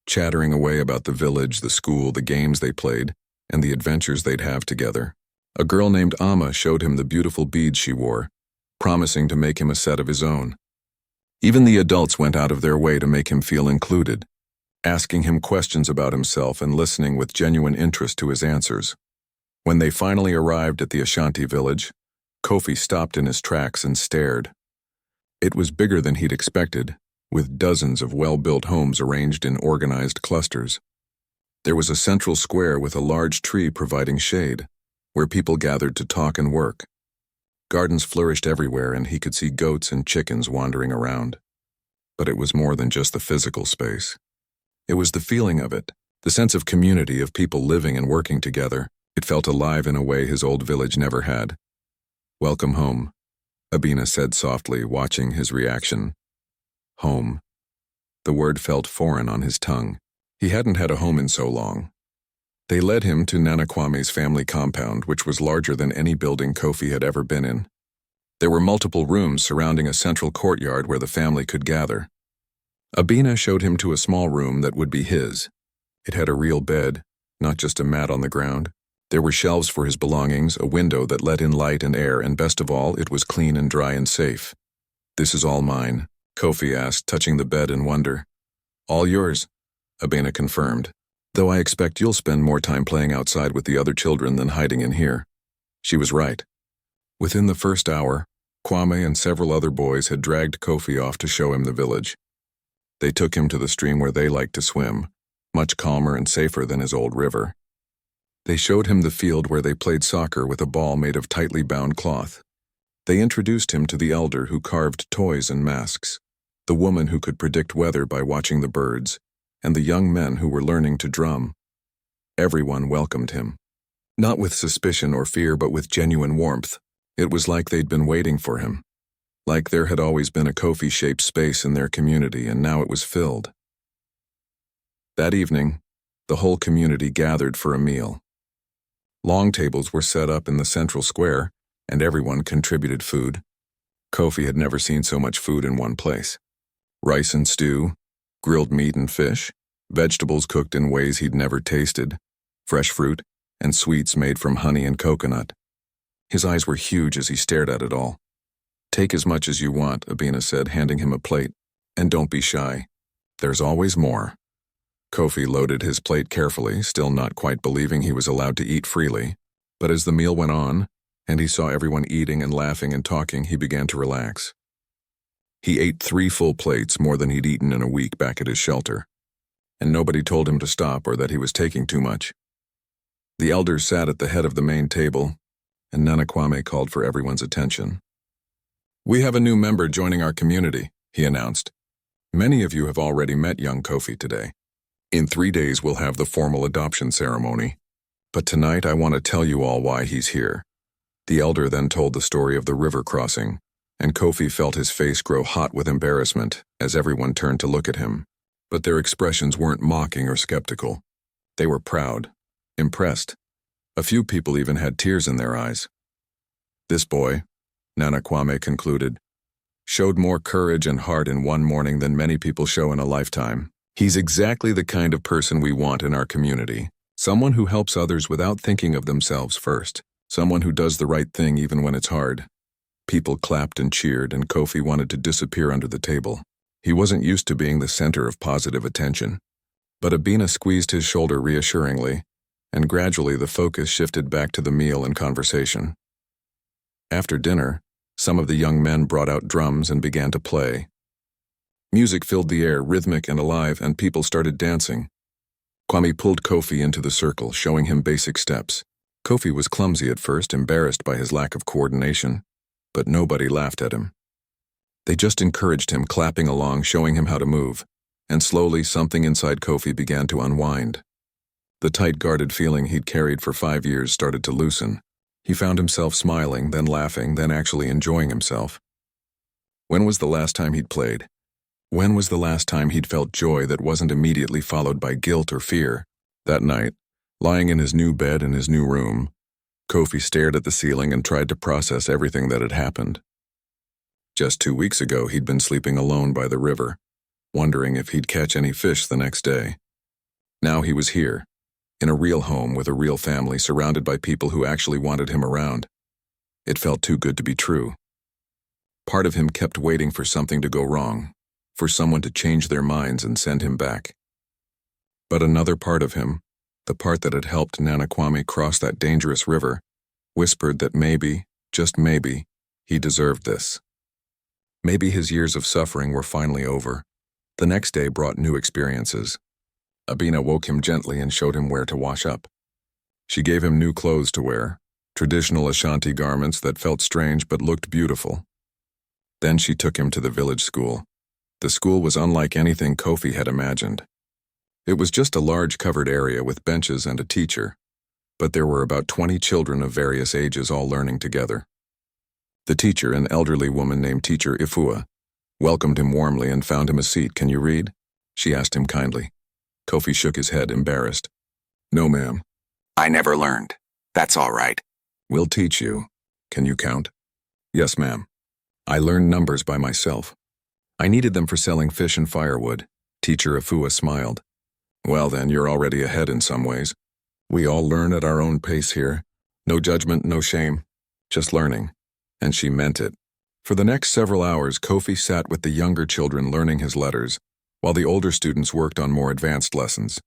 chattering away about the village, the school, the games they played, and the adventures they'd have together. A girl named Amma showed him the beautiful beads she wore, promising to make him a set of his own. Even the adults went out of their way to make him feel included, asking him questions about himself and listening with genuine interest to his answers. When they finally arrived at the Ashanti village, Kofi stopped in his tracks and stared. It was bigger than he'd expected, with dozens of well-built homes arranged in organized clusters. There was a central square with a large tree providing shade, where people gathered to talk and work. Gardens flourished everywhere, and he could see goats and chickens wandering around. But it was more than just the physical space. It was the feeling of it, the sense of community, of people living and working together. It felt alive in a way his old village never had. "Welcome home," Abena said softly, watching his reaction. Home. The word felt foreign on his tongue. He hadn't had a home in so long. They led him to Nana Kwame's family compound, which was larger than any building Kofi had ever been in. There were multiple rooms surrounding a central courtyard where the family could gather. Abina showed him to a small room that would be his. It had a real bed, not just a mat on the ground. There were shelves for his belongings, a window that let in light and air, and best of all, it was clean and dry and safe. "This is all mine," Kofi asked, touching the bed in wonder. "All yours," Abina confirmed, "though I expect you'll spend more time playing outside with the other children than hiding in here." She was right. Within the first hour, Kwame and several other boys had dragged Kofi off to show him the village. They took him to the stream where they liked to swim, much calmer and safer than his old river. They showed him the field where they played soccer with a ball made of tightly bound cloth. They introduced him to the elder who carved toys and masks, the woman who could predict weather by watching the birds, and the young men who were learning to drum. Everyone welcomed him. Not with suspicion or fear, but with genuine warmth. It was like they'd been waiting for him. Like there had always been a Kofi-shaped space in their community, and now it was filled. That evening, the whole community gathered for a meal. Long tables were set up in the central square, and everyone contributed food. Kofi had never seen so much food in one place. Rice and stew, grilled meat and fish, vegetables cooked in ways he'd never tasted, fresh fruit, and sweets made from honey and coconut. His eyes were huge as he stared at it all. "Take as much as you want," Abina said, handing him a plate. "And don't be shy. There's always more." Kofi loaded his plate carefully, still not quite believing he was allowed to eat freely. But as the meal went on, and he saw everyone eating and laughing and talking, he began to relax. He ate 3 full plates, more than he'd eaten in a week back at his shelter. And nobody told him to stop or that he was taking too much. The elders sat at the head of the main table, and Nana Kwame called for everyone's attention. "We have a new member joining our community," he announced. "Many of you have already met young Kofi today. In 3 days we'll have the formal adoption ceremony. But tonight I want to tell you all why he's here." The elder then told the story of the river crossing, and Kofi felt his face grow hot with embarrassment as everyone turned to look at him. But their expressions weren't mocking or skeptical. They were proud, impressed. A few people even had tears in their eyes. "This boy," Nana Kwame concluded, "showed more courage and heart in one morning than many people show in a lifetime. He's exactly the kind of person we want in our community. Someone who helps others without thinking of themselves first. Someone who does the right thing even when it's hard." People clapped and cheered, and Kofi wanted to disappear under the table. He wasn't used to being the center of positive attention. But Abina squeezed his shoulder reassuringly, and gradually the focus shifted back to the meal and conversation. After dinner, some of the young men brought out drums and began to play. Music filled the air, rhythmic and alive, and people started dancing. Kwame pulled Kofi into the circle, showing him basic steps. Kofi was clumsy at first, embarrassed by his lack of coordination, but nobody laughed at him. They just encouraged him, clapping along, showing him how to move, and slowly something inside Kofi began to unwind. The tight, guarded feeling he'd carried for 5 years started to loosen. He found himself smiling, then laughing, then actually enjoying himself. When was the last time he'd played? When was the last time he'd felt joy that wasn't immediately followed by guilt or fear? That night, lying in his new bed in his new room, Kofi stared at the ceiling and tried to process everything that had happened. Just 2 weeks ago, he'd been sleeping alone by the river, wondering if he'd catch any fish the next day. Now he was here, in a real home with a real family, surrounded by people who actually wanted him around. It felt too good to be true. Part of him kept waiting for something to go wrong, for someone to change their minds and send him back. But another part of him, the part that had helped Nana Kwame cross that dangerous river, whispered that maybe, just maybe, he deserved this. Maybe his years of suffering were finally over. The next day brought new experiences. Abina woke him gently and showed him where to wash up. She gave him new clothes to wear, traditional Ashanti garments that felt strange but looked beautiful. Then she took him to the village school. The school was unlike anything Kofi had imagined. It was just a large covered area with benches and a teacher, but there were about 20 children of various ages all learning together. The teacher, an elderly woman named Teacher Ifua, welcomed him warmly and found him a seat. "Can you read?" she asked him kindly. Kofi shook his head, embarrassed. No, ma'am. I never learned. That's all right. We'll teach you. Can you count? Yes, ma'am. I learned numbers by myself. I needed them for selling fish and firewood. Teacher Afua smiled. Well then, you're already ahead in some ways. We all learn at our own pace here. No judgment, no shame. Just learning. And she meant it. For the next several hours, Kofi sat with the younger children learning his letters, while the older students worked on more advanced lessons.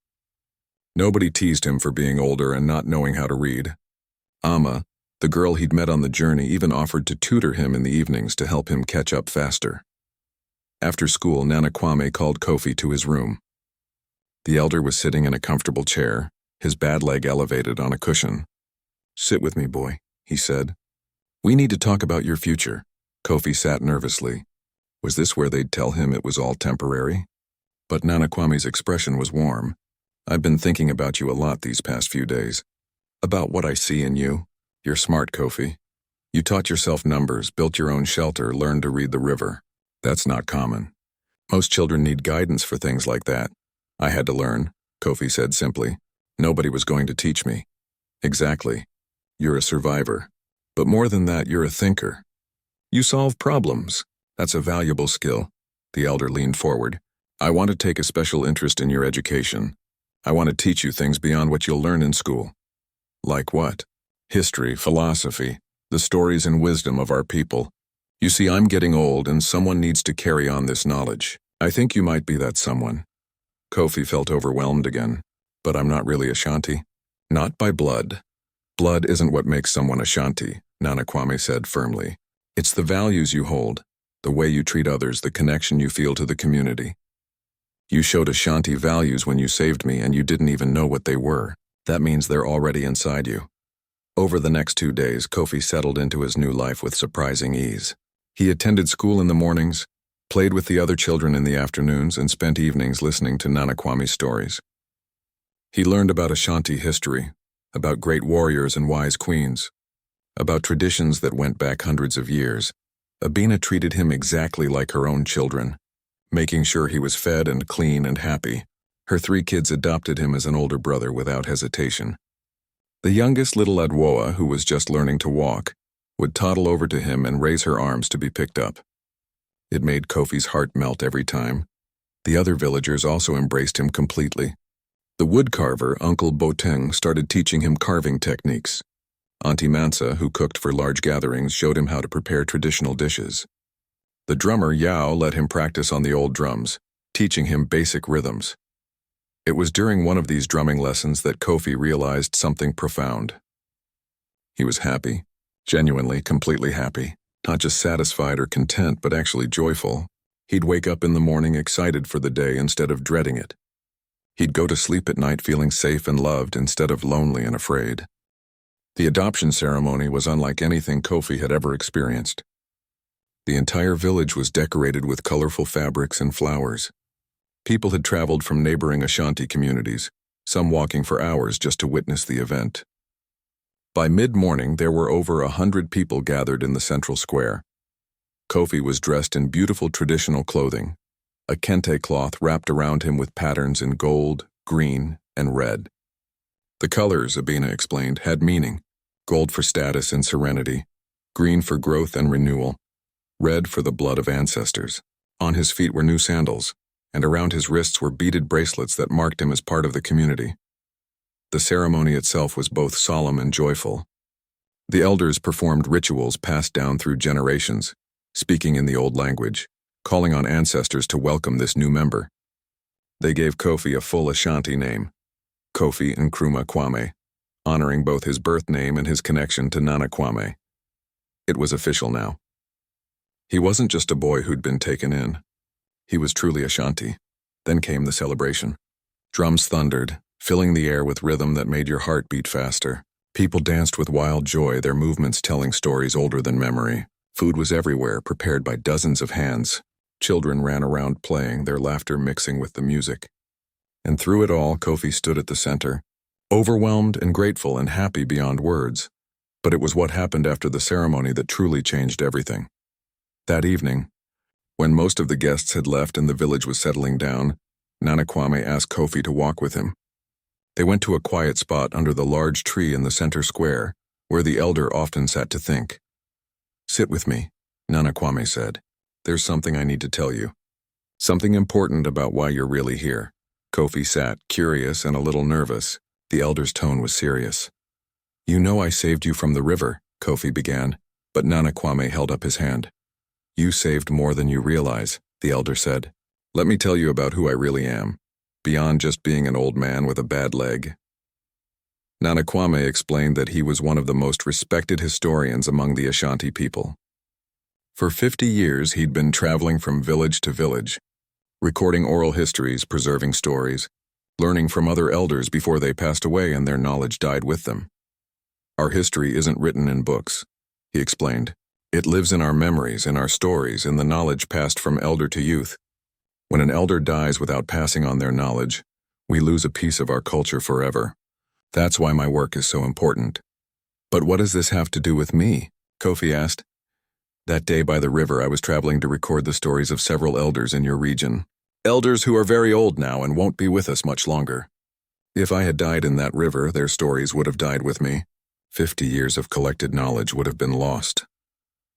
Nobody teased him for being older and not knowing how to read. Amma, the girl he'd met on the journey, even offered to tutor him in the evenings to help him catch up faster. After school, Nana Kwame called Kofi to his room. The elder was sitting in a comfortable chair, his bad leg elevated on a cushion. Sit with me, boy, he said. We need to talk about your future. Kofi sat nervously. Was this where they'd tell him it was all temporary? But Nana Kwame's expression was warm. I've been thinking about you a lot these past few days. About what I see in you. You're smart, Kofi. You taught yourself numbers, built your own shelter, learned to read the river. That's not common. Most children need guidance for things like that. I had to learn, Kofi said simply. Nobody was going to teach me. Exactly. You're a survivor. But more than that, you're a thinker. You solve problems. That's a valuable skill. The elder leaned forward. I want to take a special interest in your education. I want to teach you things beyond what you'll learn in school. Like what? History, philosophy, the stories and wisdom of our people. You see, I'm getting old and someone needs to carry on this knowledge. I think you might be that someone. Kofi felt overwhelmed again. But I'm not really Ashanti. Not by blood. Blood isn't what makes someone Ashanti, Nana Kwame said firmly. It's the values you hold, the way you treat others, the connection you feel to the community. You showed Ashanti values when you saved me and you didn't even know what they were. That means they're already inside you. Over the next 2 days, Kofi settled into his new life with surprising ease. He attended school in the mornings, played with the other children in the afternoons, and spent evenings listening to Nana Kwame's stories. He learned about Ashanti history, about great warriors and wise queens, about traditions that went back hundreds of years. Abina treated him exactly like her own children, making sure he was fed and clean and happy. Her 3 kids adopted him as an older brother without hesitation. The youngest, little Adwoa, who was just learning to walk, would toddle over to him and raise her arms to be picked up. It made Kofi's heart melt every time. The other villagers also embraced him completely. The woodcarver, Uncle Boteng, started teaching him carving techniques. Auntie Mansa, who cooked for large gatherings, showed him how to prepare traditional dishes. The drummer, Yao, let him practice on the old drums, teaching him basic rhythms. It was during one of these drumming lessons that Kofi realized something profound. He was happy, genuinely, completely happy, not just satisfied or content, but actually joyful. He'd wake up in the morning excited for the day instead of dreading it. He'd go to sleep at night feeling safe and loved instead of lonely and afraid. The adoption ceremony was unlike anything Kofi had ever experienced. The entire village was decorated with colorful fabrics and flowers. People had traveled from neighboring Ashanti communities, some walking for hours just to witness the event. By mid-morning, there were over 100 people gathered in the central square. Kofi was dressed in beautiful traditional clothing, a kente cloth wrapped around him with patterns in gold, green, and red. The colors, Abina explained, had meaning: gold for status and serenity, green for growth and renewal, red for the blood of ancestors. On his feet were new sandals, and around his wrists were beaded bracelets that marked him as part of the community. The ceremony itself was both solemn and joyful. The elders performed rituals passed down through generations, speaking in the old language, calling on ancestors to welcome this new member. They gave Kofi a full Ashanti name, Kofi Nkrumah Kwame, honoring both his birth name and his connection to Nana Kwame. It was official now. He wasn't just a boy who'd been taken in. He was truly Ashanti. Then came the celebration. Drums thundered, filling the air with rhythm that made your heart beat faster. People danced with wild joy, their movements telling stories older than memory. Food was everywhere, prepared by dozens of hands. Children ran around playing, their laughter mixing with the music. And through it all, Kofi stood at the center, overwhelmed and grateful and happy beyond words. But it was what happened after the ceremony that truly changed everything. That evening, when most of the guests had left and the village was settling down, Nana Kwame asked Kofi to walk with him. They went to a quiet spot under the large tree in the center square, where the elder often sat to think. "Sit with me," Nana Kwame said. "There's something I need to tell you. Something important about why you're really here." Kofi sat, curious and a little nervous. The elder's tone was serious. "You know I saved you from the river," Kofi began, but Nana Kwame held up his hand. "You saved more than you realize," the elder said. "Let me tell you about who I really am, beyond just being an old man with a bad leg." Nana Kwame explained that he was one of the most respected historians among the Ashanti people. For 50 years, he'd been traveling from village to village, recording oral histories, preserving stories, learning from other elders before they passed away and their knowledge died with them. "Our history isn't written in books," he explained. "It lives in our memories, in our stories, in the knowledge passed from elder to youth. When an elder dies without passing on their knowledge, we lose a piece of our culture forever. That's why my work is so important." "But what does this have to do with me?" Kofi asked. "That day by the river, I was traveling to record the stories of several elders in your region. Elders who are very old now and won't be with us much longer. If I had died in that river, their stories would have died with me. 50 years of collected knowledge would have been lost."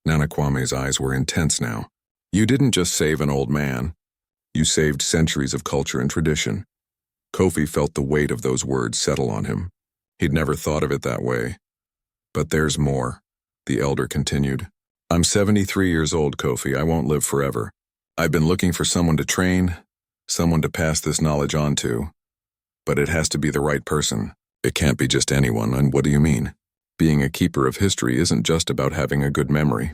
Nana Kwame's eyes were intense now. "You didn't just save an old man. You saved centuries of culture and tradition." Kofi felt the weight of those words settle on him. He'd never thought of it that way. "But there's more," the elder continued. "I'm 73 years old, Kofi. I won't live forever. I've been looking for someone to train, someone to pass this knowledge on to. But it has to be the right person. It can't be just anyone." "And what do you mean?" "Being a keeper of history isn't just about having a good memory.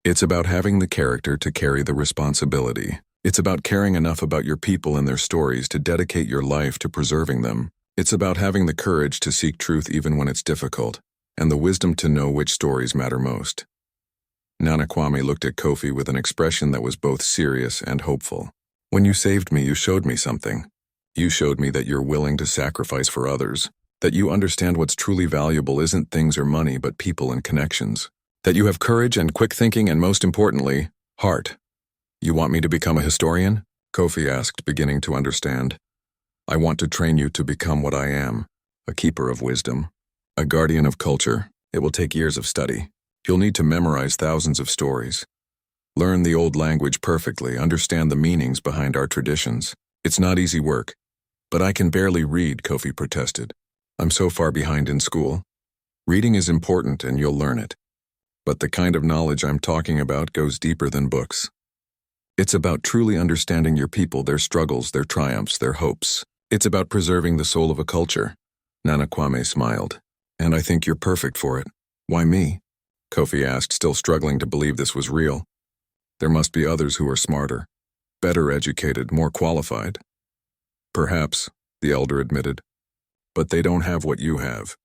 It's about having the character to carry the responsibility. It's about caring enough about your people and their stories to dedicate your life to preserving them. It's about having the courage to seek truth even when it's difficult, and the wisdom to know which stories matter most." Nana Kwame looked at Kofi with an expression that was both serious and hopeful. "When you saved me, you showed me something. You showed me that you're willing to sacrifice for others, that you understand what's truly valuable isn't things or money but people and connections, that you have courage and quick thinking and, most importantly, heart." "You want me to become a historian?" Kofi asked, beginning to understand. "I want to train you to become what I am, a keeper of wisdom, a guardian of culture. It will take years of study. You'll need to memorize thousands of stories, learn the old language perfectly, understand the meanings behind our traditions. It's not easy work." "But I can barely read," Kofi protested. "I'm so far behind in school." "Reading is important and you'll learn it. But the kind of knowledge I'm talking about goes deeper than books. It's about truly understanding your people, their struggles, their triumphs, their hopes. It's about preserving the soul of a culture." Nana Kwame smiled. "And I think you're perfect for it." "Why me?" Kofi asked, still struggling to believe this was real. "There must be others who are smarter, better educated, more qualified." "Perhaps," the elder admitted. "But they don't have what you have.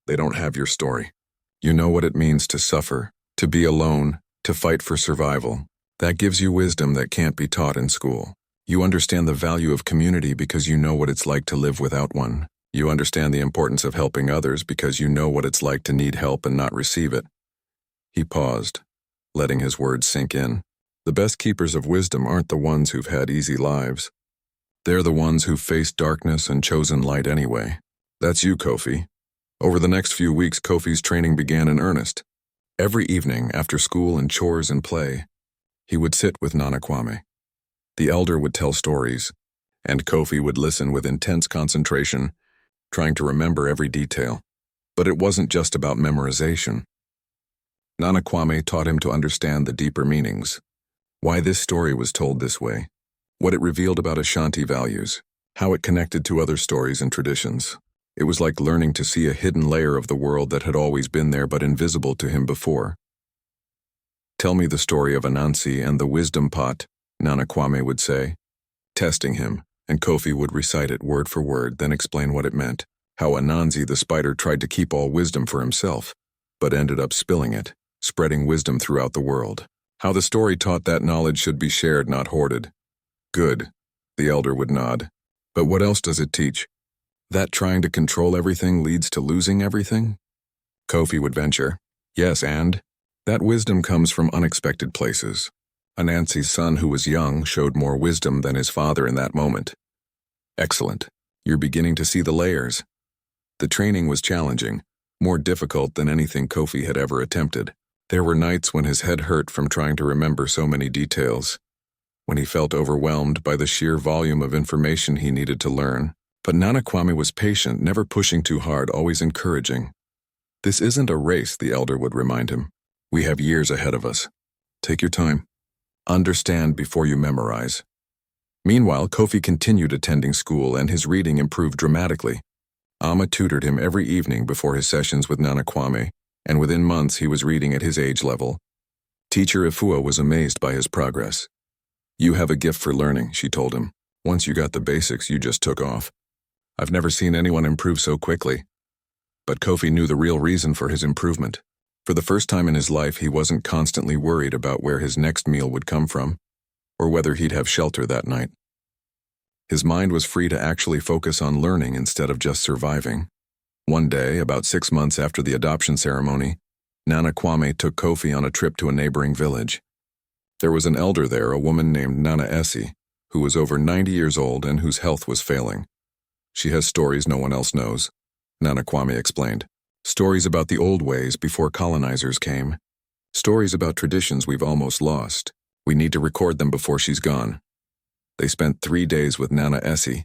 They don't have your story. You know what it means to suffer, to be alone, to fight for survival. That gives you wisdom that can't be taught in school. You understand the value of community because you know what it's like to live without one. You understand the importance of helping others because you know what it's like to need help and not receive it." He paused, letting his words sink in. "The best keepers of wisdom aren't the ones who've had easy lives. They're the ones who've faced darkness and chosen light anyway. That's you, Kofi." Over the next few weeks, Kofi's training began in earnest. Every evening, after school and chores and play, he would sit with Nana Kwame. The elder would tell stories, and Kofi would listen with intense concentration, trying to remember every detail. But it wasn't just about memorization. Nana Kwame taught him to understand the deeper meanings, why this story was told this way, what it revealed about Ashanti values, how it connected to other stories and traditions. It was like learning to see a hidden layer of the world that had always been there but invisible to him before. "Tell me the story of Anansi and the wisdom pot," Nana Kwame would say, testing him, and Kofi would recite it word for word, then explain what it meant. How Anansi the spider tried to keep all wisdom for himself, but ended up spilling it, spreading wisdom throughout the world. How the story taught that knowledge should be shared, not hoarded. "Good," the elder would nod. "But what else does it teach? That trying to control everything leads to losing everything?" Kofi would venture. "Yes, and that wisdom comes from unexpected places. Anansi's son, who was young, showed more wisdom than his father in that moment. Excellent. You're beginning to see the layers. The training was challenging, more difficult than anything Kofi had ever attempted. There were nights when his head hurt from trying to remember so many details, when he felt overwhelmed by the sheer volume of information he needed to learn. But Nana Kwame was patient, never pushing too hard, always encouraging. This isn't a race, the elder would remind him. We have years ahead of us. Take your time. Understand before you memorize. Meanwhile, Kofi continued attending school and his reading improved dramatically. Amma tutored him every evening before his sessions with Nana Kwame, and within months he was reading at his age level. Teacher Ifua was amazed by his progress. You have a gift for learning, she told him. Once you got the basics, you just took off. I've never seen anyone improve so quickly. But Kofi knew the real reason for his improvement. For the first time in his life, he wasn't constantly worried about where his next meal would come from, or whether he'd have shelter that night. His mind was free to actually focus on learning instead of just surviving. One day, about 6 months after the adoption ceremony, Nana Kwame took Kofi on a trip to a neighboring village. There was an elder there, a woman named Nana Essie, who was over 90 years old and whose health was failing. She has stories no one else knows, Nana Kwame explained. Stories about the old ways before colonizers came. Stories about traditions we've almost lost. We need to record them before she's gone. They spent 3 days with Nana Essie,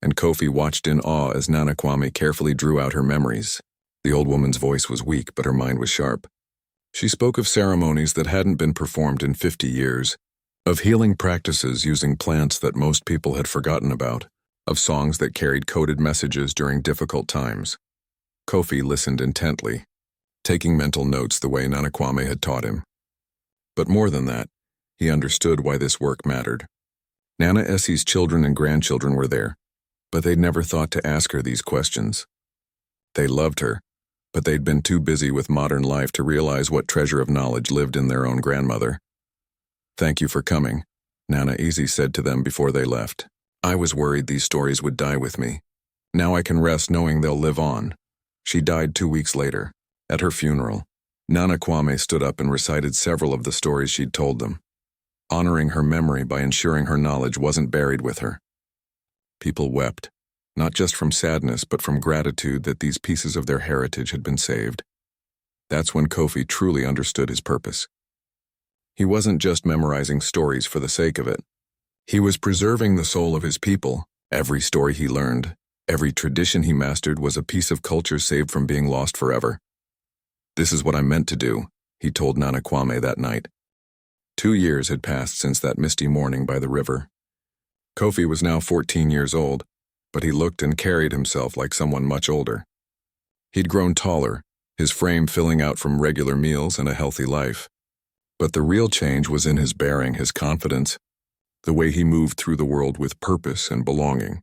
and Kofi watched in awe as Nana Kwame carefully drew out her memories. The old woman's voice was weak, but her mind was sharp. She spoke of ceremonies that hadn't been performed in 50 years, of healing practices using plants that most people had forgotten about, of songs that carried coded messages during difficult times. Kofi listened intently, taking mental notes the way Nana Kwame had taught him. But more than that, he understood why this work mattered. Nana Essie's children and grandchildren were there, but they'd never thought to ask her these questions. They loved her, but they'd been too busy with modern life to realize what treasure of knowledge lived in their own grandmother. Thank you for coming, Nana Essie said to them before they left. I was worried these stories would die with me. Now I can rest knowing they'll live on. She died 2 weeks later. At her funeral, Nana Kwame stood up and recited several of the stories she'd told them, honoring her memory by ensuring her knowledge wasn't buried with her. People wept, not just from sadness but from gratitude that these pieces of their heritage had been saved. That's when Kofi truly understood his purpose. He wasn't just memorizing stories for the sake of it. He was preserving the soul of his people. Every story he learned, every tradition he mastered was a piece of culture saved from being lost forever. This is what I'm meant to do, he told Nana Kwame that night. 2 years had passed since that misty morning by the river. Kofi was now 14 years old, but he looked and carried himself like someone much older. He'd grown taller, his frame filling out from regular meals and a healthy life. But the real change was in his bearing, his confidence, the way he moved through the world with purpose and belonging.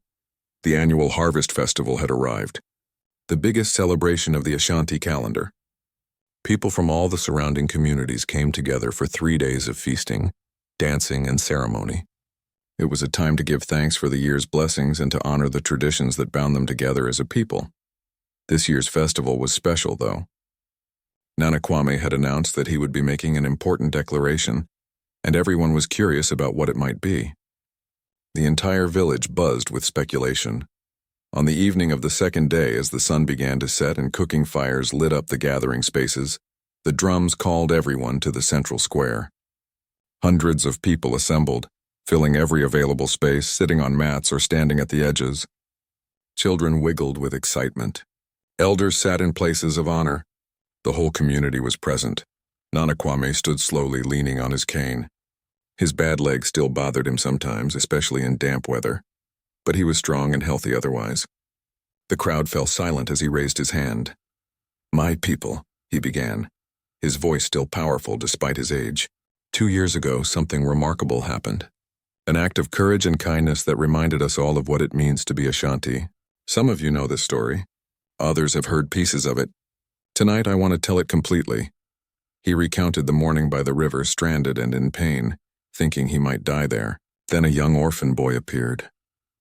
The annual harvest festival had arrived, the biggest celebration of the Ashanti calendar. People from all the surrounding communities came together for 3 days of feasting, dancing, and ceremony. It was a time to give thanks for the year's blessings and to honor the traditions that bound them together as a people. This year's festival was special, though. Nana Kwame had announced that he would be making an important declaration, and everyone was curious about what it might be. The entire village buzzed with speculation. On the evening of the second day, as the sun began to set and cooking fires lit up the gathering spaces, the drums called everyone to the central square. Hundreds of people assembled, filling every available space, sitting on mats or standing at the edges. Children wiggled with excitement. Elders sat in places of honor. The whole community was present. Nana Kwame stood slowly, leaning on his cane. His bad leg still bothered him sometimes, especially in damp weather, but he was strong and healthy otherwise. The crowd fell silent as he raised his hand. "My people," he began, his voice still powerful despite his age. 2 years ago, something remarkable happened. An act of courage and kindness that reminded us all of what it means to be Ashanti. Some of you know this story. Others have heard pieces of it. Tonight I want to tell it completely. He recounted the morning by the river, stranded and in pain, thinking he might die there. Then a young orphan boy appeared,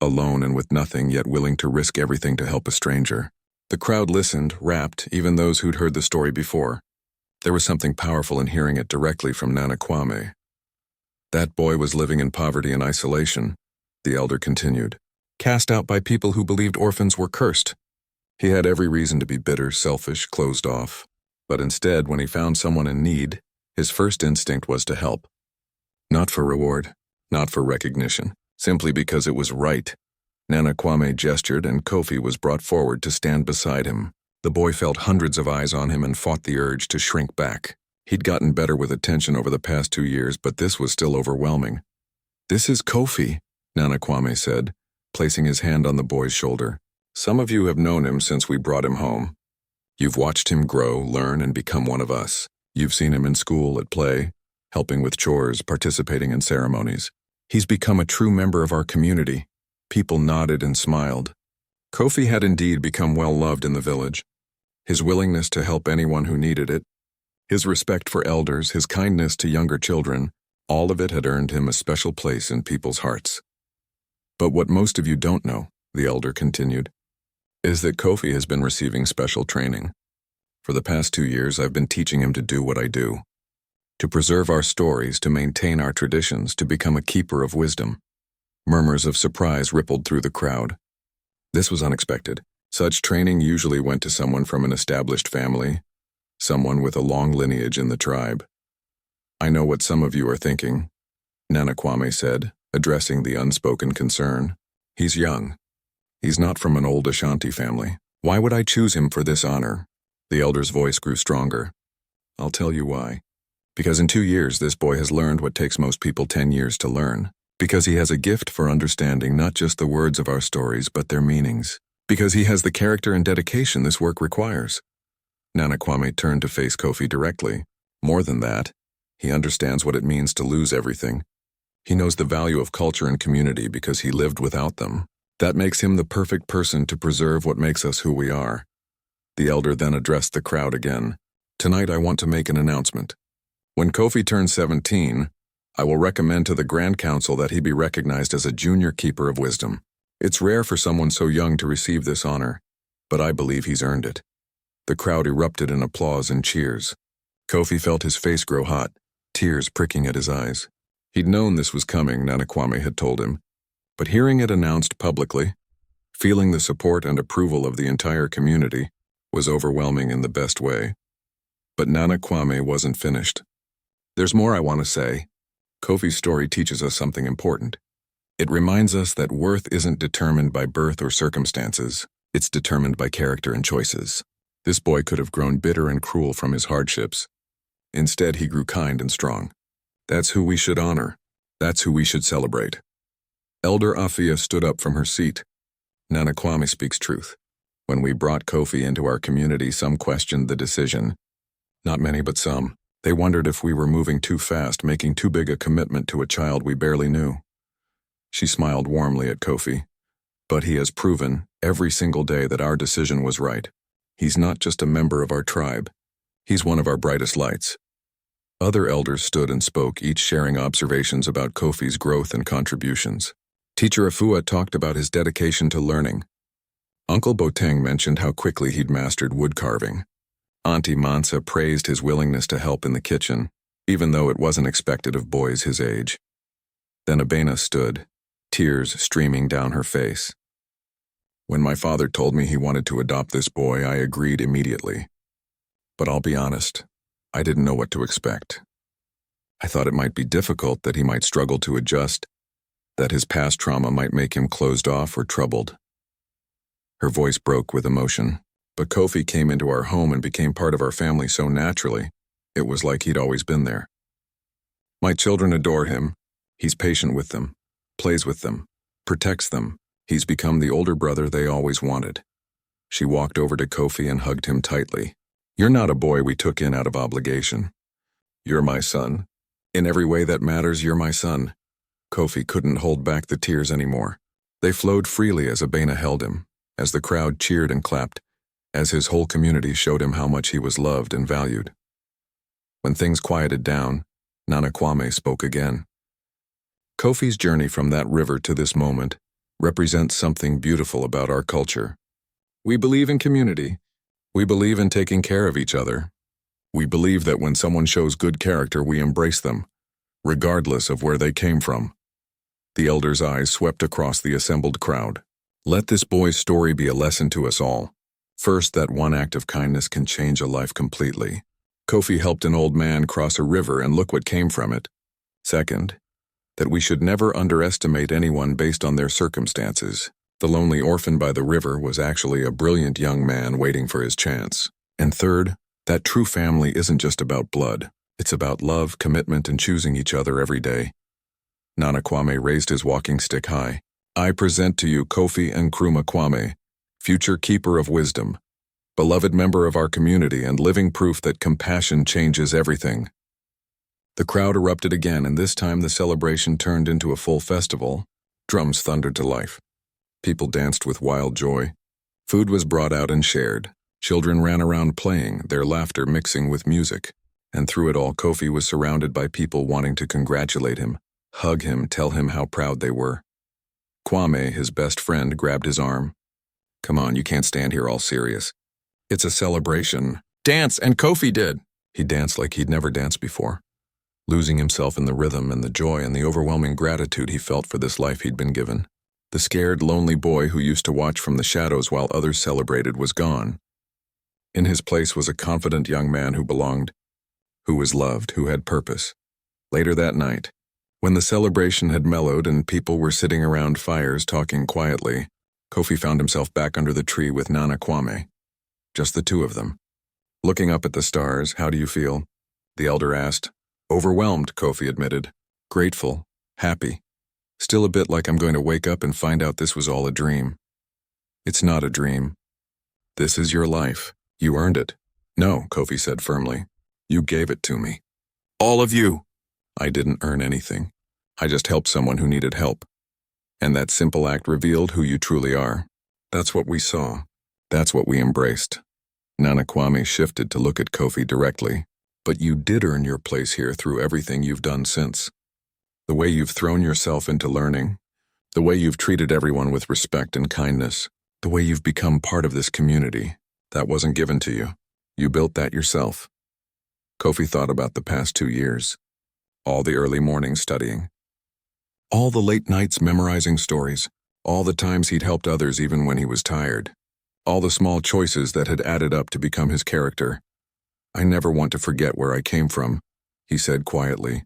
alone and with nothing, yet willing to risk everything to help a stranger. The crowd listened, rapt, even those who'd heard the story before. There was something powerful in hearing it directly from Nana Kwame. That boy was living in poverty and isolation, the elder continued. cast out by people who believed orphans were cursed. He had every reason to be bitter, selfish, closed off. But instead, when he found someone in need, his first instinct was to help. Not for reward, not for recognition, simply because it was right. Nana Kwame gestured and Kofi was brought forward to stand beside him. The boy felt hundreds of eyes on him and fought the urge to shrink back. He'd gotten better with attention over the past 2 years, but this was still overwhelming. "This is Kofi," Nana Kwame said, placing his hand on the boy's shoulder. "Some of you have known him since we brought him home. You've watched him grow, learn, and become one of us. You've seen him in school, at play, helping with chores, participating in ceremonies. He's become a true member of our community." People nodded and smiled. Kofi had indeed become well-loved in the village. His willingness to help anyone who needed it, his respect for elders, his kindness to younger children, all of it had earned him a special place in people's hearts. "But what most of you don't know," the elder continued, "is that Kofi has been receiving special training. For the past 2 years, I've been teaching him to do what I do, to preserve our stories, to maintain our traditions, to become a keeper of wisdom." Murmurs of surprise rippled through the crowd. This was unexpected. Such training usually went to someone from an established family, someone with a long lineage in the tribe. "I know what some of you are thinking," Nana Kwame said, addressing the unspoken concern. "He's young. He's not from an old Ashanti family. Why would I choose him for this honor?" The elder's voice grew stronger. "I'll tell you why. Because in 2 years, this boy has learned what takes most people 10 years to learn. Because he has a gift for understanding not just the words of our stories, but their meanings. Because he has the character and dedication this work requires." Nana Kwame turned to face Kofi directly. "More than that, he understands what it means to lose everything. He knows the value of culture and community because he lived without them. That makes him the perfect person to preserve what makes us who we are." The elder then addressed the crowd again. "Tonight I want to make an announcement. When Kofi turns 17, I will recommend to the Grand Council that he be recognized as a junior keeper of wisdom. It's rare for someone so young to receive this honor, but I believe he's earned it." The crowd erupted in applause and cheers. Kofi felt his face grow hot, tears pricking at his eyes. He'd known this was coming, Nana Kwame had told him, but hearing it announced publicly, feeling the support and approval of the entire community, was overwhelming in the best way. But Nana Kwame wasn't finished. "There's more I want to say. Kofi's story teaches us something important. It reminds us that worth isn't determined by birth or circumstances. It's determined by character and choices. This boy could have grown bitter and cruel from his hardships. Instead, he grew kind and strong. That's who we should honor. That's who we should celebrate." Elder Afia stood up from her seat. "Nana Kwame speaks truth. When we brought Kofi into our community, some questioned the decision. Not many, but some. They wondered if we were moving too fast, making too big a commitment to a child we barely knew." She smiled warmly at Kofi. "But he has proven, every single day, that our decision was right. He's not just a member of our tribe. He's one of our brightest lights." Other elders stood and spoke, each sharing observations about Kofi's growth and contributions. Teacher Afua talked about his dedication to learning. Uncle Boteng mentioned how quickly he'd mastered wood carving. Auntie Mansa praised his willingness to help in the kitchen, even though it wasn't expected of boys his age. Then Abena stood, tears streaming down her face. "When my father told me he wanted to adopt this boy, I agreed immediately. But I'll be honest, I didn't know what to expect. I thought it might be difficult, that he might struggle to adjust, that his past trauma might make him closed off or troubled." Her voice broke with emotion. "But Kofi came into our home and became part of our family so naturally, it was like he'd always been there. My children adore him. He's patient with them, plays with them, protects them. He's become the older brother they always wanted." She walked over to Kofi and hugged him tightly. "You're not a boy we took in out of obligation. You're my son. In every way that matters, you're my son." Kofi couldn't hold back the tears anymore. They flowed freely as Abena held him, as the crowd cheered and clapped, as his whole community showed him how much he was loved and valued. When things quieted down, Nana Kwame spoke again. "Kofi's journey from that river to this moment represents something beautiful about our culture. We believe in community. We believe in taking care of each other. We believe that when someone shows good character, we embrace them, regardless of where they came from." The elder's eyes swept across the assembled crowd. Let this boy's story be a lesson to us all. First, that one act of kindness can change a life completely. Kofi helped an old man cross a river and look what came from it. Second, that we should never underestimate anyone based on their circumstances. The lonely orphan by the river was actually a brilliant young man waiting for his chance. And third, that true family isn't just about blood. It's about love, commitment, and choosing each other every day. Nana Kwame raised his walking stick high. I present to you Kofi Nkrumah Kwame, future keeper of wisdom, beloved member of our community and living proof that compassion changes everything. The crowd erupted again, and this time the celebration turned into a full festival. Drums thundered to life. People danced with wild joy. Food was brought out and shared. Children ran around playing, their laughter mixing with music. And through it all, Kofi was surrounded by people wanting to congratulate him, hug him, tell him how proud they were. Kwame, his best friend, grabbed his arm. Come on, you can't stand here all serious. It's a celebration. Dance, and Kofi did. He danced like he'd never danced before, losing himself in the rhythm and the joy and the overwhelming gratitude he felt for this life he'd been given. The scared, lonely boy who used to watch from the shadows while others celebrated was gone. In his place was a confident young man who belonged, who was loved, who had purpose. Later that night, when the celebration had mellowed and people were sitting around fires talking quietly, Kofi found himself back under the tree with Nana Kwame. Just the two of them. Looking up at the stars, how do you feel? The elder asked. Overwhelmed, Kofi admitted. Grateful, happy. Still a bit like I'm going to wake up and find out this was all a dream. It's not a dream. This is your life. You earned it. No, Kofi said firmly. You gave it to me. All of you. I didn't earn anything. I just helped someone who needed help. And that simple act revealed who you truly are. That's what we saw. That's what we embraced. Nana Kwame shifted to look at Kofi directly. But you did earn your place here through everything you've done since. The way you've thrown yourself into learning, the way you've treated everyone with respect and kindness, the way you've become part of this community, that wasn't given to you. You built that yourself. Kofi thought about the past 2 years. All the early mornings studying. All the late nights memorizing stories. All the times he'd helped others even when he was tired. All the small choices that had added up to become his character. I never want to forget where I came from, he said quietly.